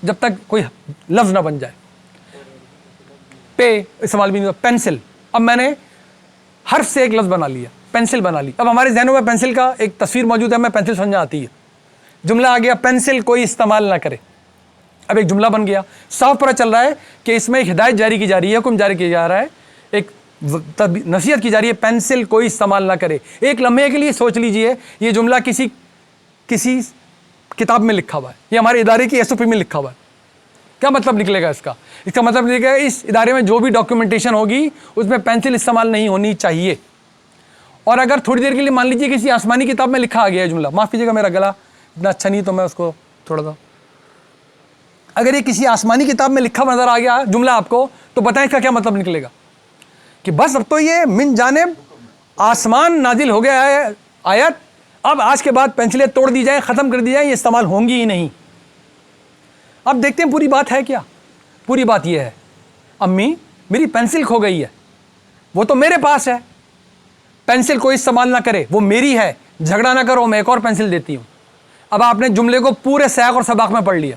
جب تک کوئی لفظ نہ بن جائے، پے استعمال بھی نہیں ہوا۔ پینسل، اب میں نے حرف سے ایک لفظ بنا لیا، پینسل بنا لی۔ اب ہمارے ذہنوں میں پینسل کا ایک تصویر موجود ہے، ہمیں پینسل سمجھ آتی ہے، جملہ آ گیا پینسل کوئی استعمال نہ کرے۔ اب ایک جملہ بن گیا، صاف پتہ چل رہا ہے کہ اس میں ایک ہدایت جاری کی جا رہی ہے، حکم جاری کیا جا رہا ہے، ایک نصیحت کی جا رہی ہے، پینسل کوئی استعمال نہ کرے۔ ایک لمحے کے لیے سوچ لیجئے یہ جملہ کسی کتاب میں لکھا ہوا ہے، یہ ہمارے ادارے کی SOP میں لکھا ہوا ہے، کیا مطلب نکلے گا اس کا؟ اس کا مطلب نکلے گا اس ادارے میں جو بھی ڈاکیومنٹیشن ہوگی اس میں پینسل استعمال نہیں ہونی چاہیے۔ اور اگر تھوڑی دیر کے لیے مان لیجیے کسی آسمانی کتاب میں لکھا آ گیا ہے جملہ، معاف کیجیے گا میرا گلا اتنا اچھا نہیں تو میں اس کو تھوڑا سا، اگر یہ کسی آسمانی کتاب میں لکھا نظر آ گیا جملہ آپ کو، تو بتائیں اس کا کیا مطلب نکلے گا؟ کہ بس اب تو یہ من جانب آسمان نازل ہو گیا ہے آیت، اب آج کے بعد پینسلیں توڑ دی جائیں، ختم کر دی جائیں، یہ استعمال ہوں گی ہی نہیں۔ اب دیکھتے ہیں پوری بات ہے کیا۔ پوری بات یہ ہے، امی میری پینسل کھو گئی ہے، وہ تو میرے پاس ہے، پینسل کوئی استعمال نہ کرے، وہ میری ہے، جھگڑا نہ کرو، میں ایک اور پینسل دیتی ہوں۔ اب آپ نے جملے کو پورے سیاق اور سباق میں پڑھ لیا۔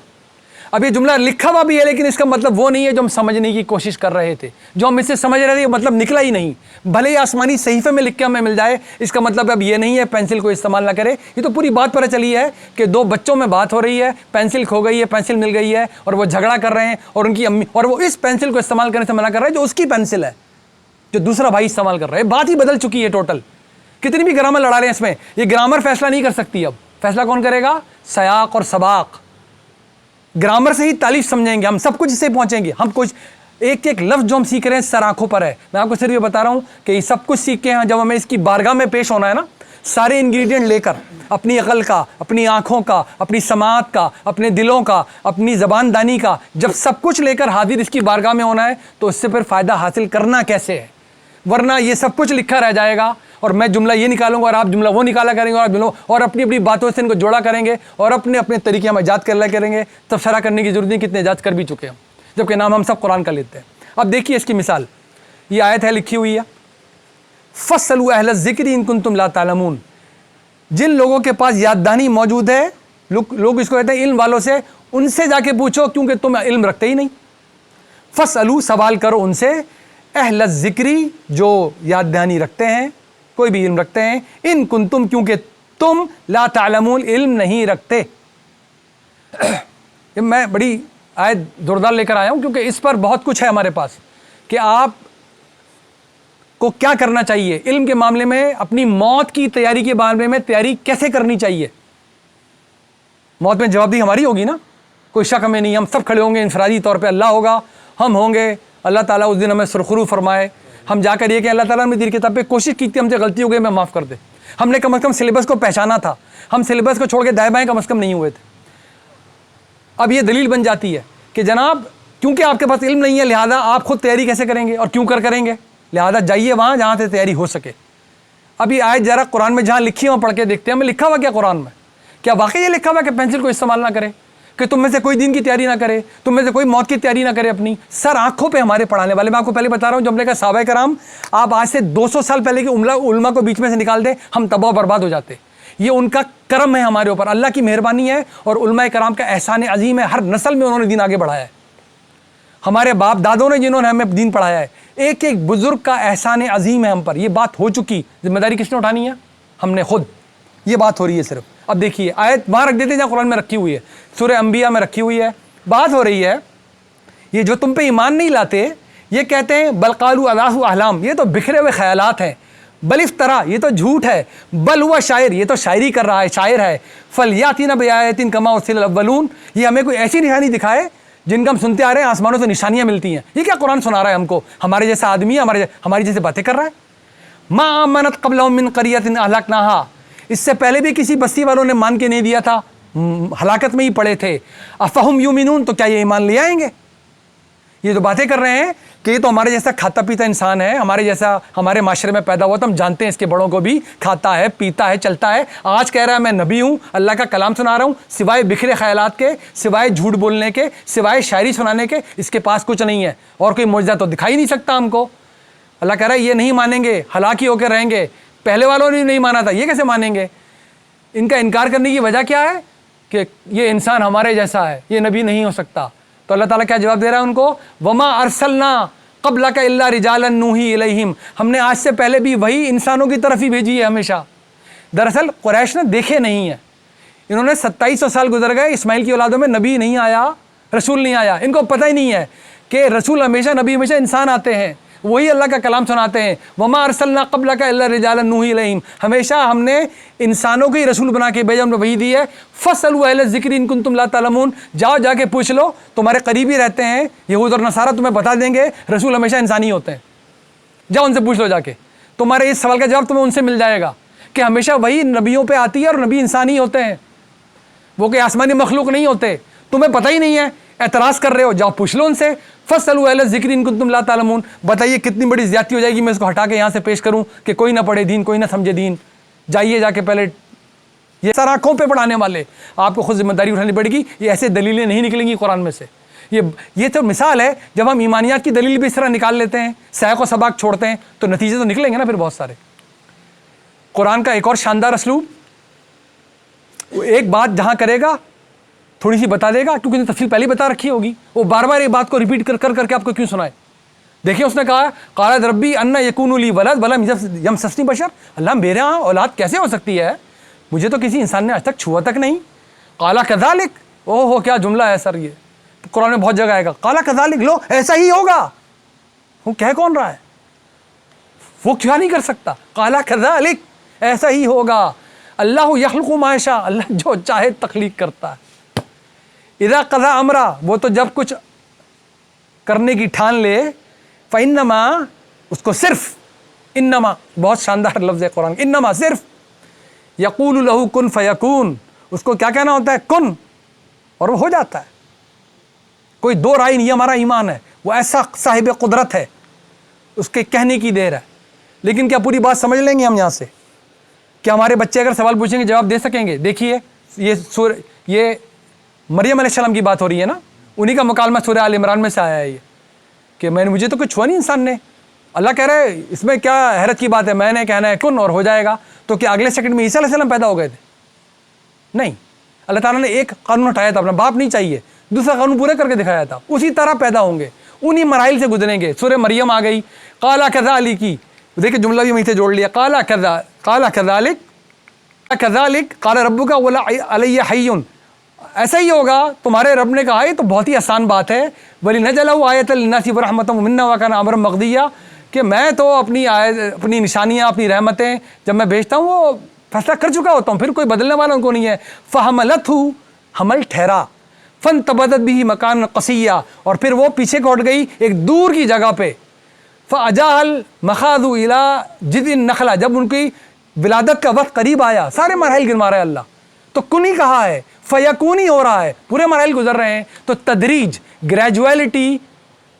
اب یہ جملہ لکھا ہوا بھی ہے لیکن اس کا مطلب وہ نہیں ہے جو ہم سمجھنے کی کوشش کر رہے تھے، جو ہم اس سے سمجھ رہے تھے، یہ مطلب نکلا ہی نہیں۔ بھلے ہی آسمانی صحیفے میں لکھ کے ہمیں مل جائے، اس کا مطلب اب یہ نہیں ہے پینسل کو استعمال نہ کرے۔ یہ تو پوری بات پتہ چلی ہے کہ دو بچوں میں بات ہو رہی ہے، پینسل کھو گئی ہے، پینسل مل گئی ہے، اور وہ جھگڑا کر رہے ہیں، اور ان کی امی، اور وہ اس پینسل کو استعمال کرنے سے منع کر رہے ہیں جو اس کی پینسل ہے، جو دوسرا بھائی استعمال کر رہا ہے۔ بات ہی بدل چکی ہے ٹوٹل۔ کتنی بھی گرامر لڑا رہے ہیں اس میں، یہ گرامر فیصلہ نہیں کر سکتی۔ اب فیصلہ کون کرے گا؟ سیاق اور سباق۔ گرامر سے ہی تعلیف سمجھیں گے ہم، سب کچھ اس سے پہنچیں گے ہم۔ کچھ ایک ایک لفظ جو ہم سیکھ رہے ہیں سر آنکھوں پر ہے۔ میں آپ کو صرف یہ بتا رہا ہوں کہ یہ سب کچھ سیکھ کے ہیں، جب ہمیں اس کی بارگاہ میں پیش ہونا ہے نا، سارے انگریڈینٹ لے کر، اپنی عقل کا، اپنی آنکھوں کا، اپنی سماعت کا، اپنے دلوں کا، اپنی زبان دانی کا، جب سب کچھ لے کر حاضر اس کی بارگاہ میں ہونا ہے تو اس سے پھر فائدہ حاصل کرنا کیسے ہے؟ ورنہ یہ سب کچھ لکھا رہ جائے گا، اور میں جملہ یہ نکالوں گا اور آپ جملہ وہ نکالا کریں گے، اور آپ جملہ اور اپنی اپنی باتوں سے ان کو جوڑا کریں گے، اور اپنے اپنے طریقے ہم ایجاد کر لیا کریں گے۔ تب شرح کرنے کی ضرورت نہیں، کتنے ایجاد کر بھی چکے ہم، جبکہ نام ہم سب قرآن کا لیتے ہیں۔ اب دیکھیے اس کی مثال، یہ آیت ہے لکھی ہوئی ہے، فَاسْأَلُوا أَهْلَ الذِّكْرِ إِن كُنتُمْ لَا تَعْلَمُونَ۔ جن لوگوں کے پاس یاد دہانی موجود ہے، لوگ اس کو کہتے ہیں علم والوں سے، ان سے جا کے پوچھو کیونکہ تم علم رکھتے ہی نہیں۔ فَاسْأَلُوا سوال کرو ان سے، اہل الذکری جو یاد دہانی رکھتے ہیں، کوئی بھی علم رکھتے ہیں، ان کنتم کیونکہ تم لا تعلمون علم نہیں رکھتے۔ میں بڑی آیت زوردار لے کر آیا ہوں کیونکہ اس پر بہت کچھ ہے ہمارے پاس کہ آپ کو کیا کرنا چاہیے علم کے معاملے میں، اپنی موت کی تیاری کے معاملے میں تیاری کیسے کرنی چاہیے۔ موت میں جوابدہی ہماری ہوگی نا, کوئی شک ہمیں نہیں. ہم سب کھڑے ہوں گے انفرادی طور پہ, اللہ ہوگا, ہم ہوں گے. اللہ تعالیٰ اس دن ہمیں سرخرو فرمائے. ہم جا کر یہ کہ اللہ تعالیٰ نے دیر کتاب پہ کوشش کی تھی, ہم سے غلطی ہو گئی, میں معاف کر دے. ہم نے کم از کم سلیبس کو پہچانا تھا, ہم سلیبس کو چھوڑ کے دائیں بائیں کم از کم نہیں ہوئے تھے. اب یہ دلیل بن جاتی ہے کہ جناب کیونکہ آپ کے پاس علم نہیں ہے لہذا آپ خود تیاری کیسے کریں گے اور کیوں کریں گے, لہذا جائیے وہاں جہاں سے تیاری ہو سکے. اب یہ آیت ذرا قرآن میں جہاں لکھی ہے وہاں پڑھ کے دیکھتے ہیں ہمیں لکھا ہوا کیا قرآن میں. کیا واقعی یہ لکھا ہوا کہ پینسل کو استعمال نہ کرے, کہ تم میں سے کوئی دین کی تیاری نہ کرے, تم میں سے کوئی موت کی تیاری نہ کرے اپنی. سر آنکھوں پہ ہمارے پڑھانے والے, میں آپ کو پہلے بتا رہا ہوں, جو ہم نے کہا صحابہ کرام آپ آج سے 200 سال پہلے کے علماء کو بیچ میں سے نکال دیں ہم تباہ و برباد ہو جاتے. یہ ان کا کرم ہے ہمارے اوپر, اللہ کی مہربانی ہے اور علماء کرام کا احسان عظیم ہے. ہر نسل میں انہوں نے دین آگے بڑھایا ہے. ہمارے باپ دادوں نے جنہوں نے ہمیں دین پڑھایا ہے, ایک ایک بزرگ کا احسان عظیم ہے ہم پر. یہ بات ہو چکی, ذمہ داری کس نے اٹھانی ہے؟ ہم نے خود. یہ بات ہو رہی ہے صرف. اب دیکھیے آیت وہاں رکھ دیتے ہیں جہاں قرآن میں رکھی ہوئی ہے, سورہ انبیاء میں رکھی ہوئی ہے. بات ہو رہی ہے یہ جو تم پہ ایمان نہیں لاتے یہ کہتے ہیں بل قالوا اضغاث احلام, یہ تو بکھرے ہوئے خیالات ہیں. بل افترا, یہ تو جھوٹ ہے. بل ہوا شاعر, یہ تو شاعری کر رہا ہے, شاعر ہے. فلیاتینا بآیۃ کما ارسل الاولون, یہ ہمیں کوئی ایسی نشانی دکھائے جن کا ہم سنتے آ رہے ہیں آسمانوں سے نشانیاں ملتی ہیں. یہ کیا قرآن سنا رہا ہے ہم کو؟ ہمارے جیسا آدمی ہے, ہماری جیسے باتیں کر رہا ہے. ما آمنت قبلہم من قریۃ اہلکناہا, اس سے پہلے بھی کسی بستی والوں نے مان کے نہیں دیا تھا, ہلاکت میں ہی پڑے تھے. افہم یؤمنون, تو کیا یہ ایمان لے آئیں گے؟ یہ جو باتیں کر رہے ہیں کہ یہ تو ہمارے جیسا کھاتا پیتا انسان ہے, ہمارے جیسا ہمارے معاشرے میں پیدا ہوا, تو ہم جانتے ہیں اس کے بڑوں کو بھی, کھاتا ہے پیتا ہے چلتا ہے. آج کہہ رہا ہے میں نبی ہوں, اللہ کا کلام سنا رہا ہوں, سوائے بکھرے خیالات کے, سوائے جھوٹ بولنے کے, سوائے شاعری سنانے کے اس کے پاس کچھ نہیں ہے, اور کوئی معجزہ تو دکھائی نہیں سکتا ہم کو. اللہ کہہ رہا ہے یہ نہیں مانیں گے, ہلاکی ہو کے رہیں گے. پہلے والوں نے نہیں مانا تھا, یہ کیسے مانیں گے؟ ان کا انکار کرنے کی وجہ کیا ہے کہ یہ انسان ہمارے جیسا ہے, یہ نبی نہیں ہو سکتا. تو اللہ تعالیٰ کیا جواب دے رہا ہے ان کو؟ وما ارسلنا قبلک الا رجالا نوحی الیہم, ہم نے آج سے پہلے بھی وہی انسانوں کی طرف ہی بھیجی ہے ہمیشہ. دراصل قریش نے دیکھے نہیں ہے, انہوں نے 2700 سال گزر گئے, اسماعیل کی اولادوں میں نبی نہیں آیا, رسول نہیں آیا. ان کو پتہ ہی نہیں ہے کہ رسول ہمیشہ, نبی ہمیشہ انسان آتے ہیں, وہی اللہ کا کلام سناتے ہیں. وما ارسلنا قبلک الا رجالا نوحی الیہم, ہمیشہ ہم نے انسانوں کو ہی رسول بنا کے بھیجا, ہم نے وہی دی ہے. فاسألوا اہل الذکر ان کنتم لا تعلمون, جاؤ جا کے پوچھ لو, تمہارے قریبی رہتے ہیں یہود اور نصارہ, تمہیں بتا دیں گے رسول ہمیشہ انسانی ہوتے ہیں. جاؤ ان سے پوچھ لو جا کے, تمہارے اس سوال کا جواب تمہیں ان سے مل جائے گا کہ ہمیشہ وہی نبیوں پہ آتی ہے اور نبی انسانی ہوتے ہیں, وہ کہ آسمانی مخلوق نہیں ہوتے. تمہیں پتہ ہی نہیں ہے, اعتراض کر رہے ہو, جاؤ پوچھ لو ان سے. فاسألوا اہل الذکر ان کنتم لا تعلمون. بتائیے کتنی بڑی زیادتی ہو جائے گی میں اس کو ہٹا کے یہاں سے پیش کروں کہ کوئی نہ پڑھے دین, کوئی نہ سمجھے دین. جائیے جا کے پہلے, یہ سر آنکھوں پہ پڑھانے والے, آپ کو خود ذمہ داری اٹھانی پڑے گی. یہ ایسے دلیلیں نہیں نکلیں گی قرآن میں سے. یہ تو مثال ہے, جب ہم ایمانیات کی دلیل بھی اس طرح نکال لیتے ہیں, سائق و سباق چھوڑتے ہیں, تو نتیجے تو نکلیں گے نا پھر بہت سارے. قرآن کا ایک اور شاندار اسلوب, ایک بات جہاں کرے گا تھوڑی سی بتا دے گا, کیونکہ تفصیل پہلے بتا رکھی ہوگی, وہ بار بار ایک بات کو ریپیٹ کر کے آپ کو کیوں سنائے. دیکھیں اس نے کہا قال ربی ان یکون لی ولد ولم یمسسنی بشر, اللہ میرے یہاں اولاد کیسے ہو سکتی ہے, مجھے تو کسی انسان نے آج تک چھوا تک نہیں. قال کذالک, او ہو کیا جملہ ہے سر, یہ قرآن میں بہت جگہ آئے گا. قال کذالک, لو ایسا ہی ہوگا. وہ کہہ کون رہا ہے, وہ کیا نہیں کر سکتا. قال کذالک, ایسا ہی ہوگا. اللہ یخلق ما یشاء, اللہ جو چاہے تخلیق کرتا ہے. اذا قضا امرا, وہ تو جب کچھ کرنے کی ٹھان لے, فانما, اس کو صرف, انما, بہت شاندار لفظ ہے قرآن, انما صرف, یقول لہ کن فیکون, اس کو کیا کہنا ہوتا ہے, کن, اور وہ ہو جاتا ہے. کوئی دو رائے نہیں, یہ ہمارا ایمان ہے, وہ ایسا صاحب قدرت ہے, اس کے کہنے کی دیر ہے. لیکن کیا پوری بات سمجھ لیں گے ہم یہاں سے؟ کیا ہمارے بچے اگر سوال پوچھیں گے جواب دے سکیں گے؟ دیکھیے یہ مریم علیہ السلام کی بات ہو رہی ہے نا, انہی کا مکالمہ سورہ آل عمران میں سے آیا ہے یہ, کہ مجھے تو کچھ چھوا نہیں انسان نے. اللہ کہہ رہے ہے اس میں کیا حیرت کی بات ہے, میں نے کہنا ہے کن اور ہو جائے گا. تو کیا اگلے سیکنڈ میں عیسیٰ علیہ السلام پیدا ہو گئے تھے؟ نہیں. اللہ تعالیٰ نے ایک قانون اٹھایا تھا, اپنا باپ نہیں چاہیے, دوسرا قانون پورا کر کے دکھایا تھا, اسی طرح پیدا ہوں گے, انہی مراحل سے گزریں گے. سورہ مریم آ گئی, قال کذالک, دیکھیں جملہ بھی وہیں سے جوڑ لیا, قال کذالک قال ربک علی حی, ایسا ہی ہوگا, تمہارے رب نے کہا. یہ تو بہت ہی آسان بات ہے. وَلِنَجْعَلَهُ آیَةً لِلنَّاسِ وَرَحْمَةً مِنَّا وَكَانَ أَمْرًا مَقْضِيًّا, کہ میں تو اپنی نشانیاں, اپنی رحمتیں جب میں بھیجتا ہوں وہ فیصلہ کر چکا ہوتا ہوں, پھر کوئی بدلنے والا ان کو نہیں ہے. فَحَمَلَتْهُ, حمل ٹھہرا. فانتبذت به مکان قصیا, اور پھر وہ پیچھے کوٹ گئی ایک دور کی جگہ پہ. فاجاء المخاض الى جذع النخلہ, جب ان کی ولادت کا وقت قریب آیا, سارے مراحل گنوا رہا ہے اللہ, تو کن ہی کہا ہے, فیکون ہی ہو رہا ہے, پورے مراحل گزر رہے ہیں. تو تدریج, گریجویلٹی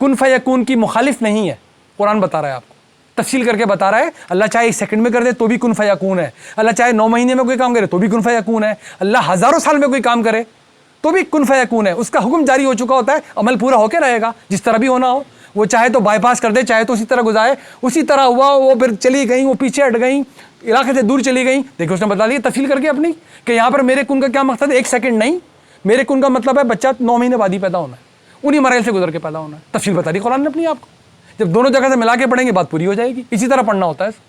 کن فیکون کی مخالف نہیں ہے. قرآن بتا رہا ہے آپ کو, تفصیل کر کے بتا رہا ہے. اللہ چاہے ایک سیکنڈ میں کر دے تو بھی کن فیکون ہے, اللہ چاہے 9 مہینے میں کوئی کام کرے تو بھی کن فیکون ہے, اللہ ہزاروں سال میں کوئی کام کرے تو بھی کن فیکون ہے. اس کا حکم جاری ہو چکا ہوتا ہے, عمل پورا ہو کے رہے گا جس طرح بھی ہونا ہو. وہ چاہے تو بائی پاس کر دے, چاہے تو اسی طرح گزارے. اسی طرح ہوا, وہ پھر چلی گئیں, وہ پیچھے ہٹ گئیں, علاقے سے دور چلی گئیں. دیکھو اس نے بتا دیا تفصیل کر کے اپنی کہ یہاں پر میرے کن کا کیا مقصد ہے. ایک سیکنڈ نہیں, میرے کن کا مطلب ہے بچہ 9 مہینے بعد ہی پیدا ہونا ہے, انہی مراحل سے گزر کے پیدا ہونا ہے. تفصیل بتا دی قرآن نے اپنی آپ کو. جب دونوں جگہ سے ملا کے پڑھیں گے بات پوری ہو جائے گی. اسی طرح پڑھنا ہوتا ہے.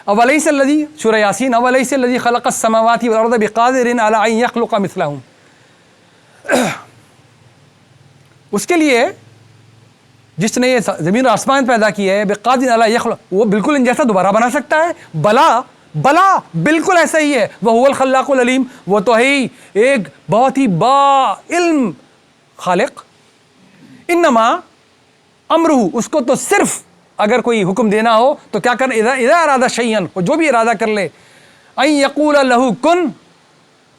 اولیس الذی, سورہ یاسین, اولیس الذی خلق السماوات والارض بقادر علی ان یخلق مثلہم. اس کے لیے جس نے یہ زمین اور آسمان پیدا کیا ہے, بقادر علی یخلق, وہ بالکل ان جیسا دوبارہ بنا سکتا ہے. بلا بالکل ایسا ہی ہے. وہو الخلاق العلیم, وہ تو ہے ایک بہت ہی با علم خالق. انما امرہ, اس کو تو صرف اگر کوئی حکم دینا ہو تو کیا کرنا, اذا ارادہ شیئن, وہ جو بھی ارادہ کر لے, ان یقول لہ کن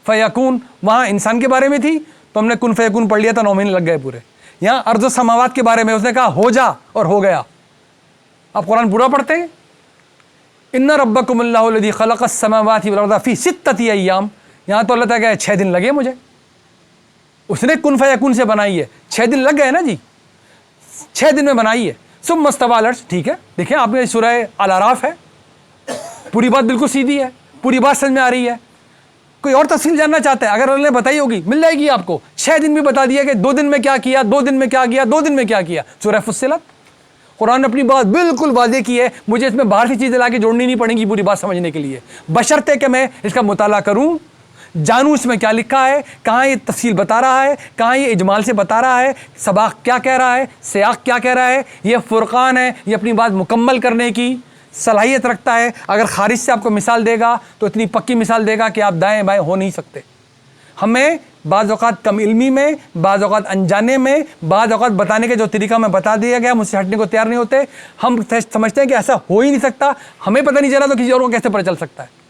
فیکون. وہاں انسان کے بارے میں تھی تو ہم نے کن فیکون پڑھ لیا تھا, 9 مہینے لگ گئے پورے. یہاں ارض و سماوات کے بارے میں اس نے کہا ہو جا, اور ہو گیا. آپ قرآن پورا پڑھتے ہیں, ان ربکم اللہ الذی خلق السماوات والارض فی 6 ایام. یہاں تو اللہ تعالیٰ کہا 6 دن لگے مجھے, اس نے کن فیکون سے بنائی ہے. 6 دن لگ گئے نا جی, 6 دن میں بنائی ہے. ثم استوى علی العرش, ٹھیک ہے, دیکھیں آپ نے سورہ الاعراف ہے, پوری بات بالکل سیدھی ہے, پوری بات سمجھ میں آ رہی ہے. کوئی اور تفصیل جاننا چاہتا ہے, اگر اللہ نے بتائی ہوگی مل جائے گی آپ کو. 6 دن بھی بتا دیا کہ 2 دن میں کیا کیا, 2 دن میں کیا کیا, 2 دن میں کیا کیا. سورہ فصلت, قرآن نے اپنی بات بالکل واضح کی ہے. مجھے اس میں باہر سے چیزیں لا کے جوڑنی نہیں پڑیں گی پوری بات سمجھنے کے لیے, بشرطے کہ میں اس کا مطالعہ کروں, جانوں اس میں کیا لکھا ہے, کہاں یہ تفصیل بتا رہا ہے, کہاں یہ اجمال سے بتا رہا ہے, سباق کیا کہہ رہا ہے, سیاق کیا کہہ رہا ہے. یہ فرقان ہے, یہ اپنی بات مکمل کرنے کی صلاحیت رکھتا ہے. اگر خارج سے آپ کو مثال دے گا تو اتنی پکی مثال دے گا کہ آپ دائیں بائیں ہو نہیں سکتے. ہمیں بعض اوقات کم علمی میں, بعض اوقات انجانے میں, بعض اوقات بتانے کے جو طریقہ میں بتا دیا گیا, مجھ سے ہٹنے کو تیار نہیں ہوتے. ہم سمجھتے ہیں کہ ایسا ہو ہی نہیں سکتا, ہمیں پتہ نہیں چلا تو کسی اور کو کیسے پتہ چل سکتا ہے.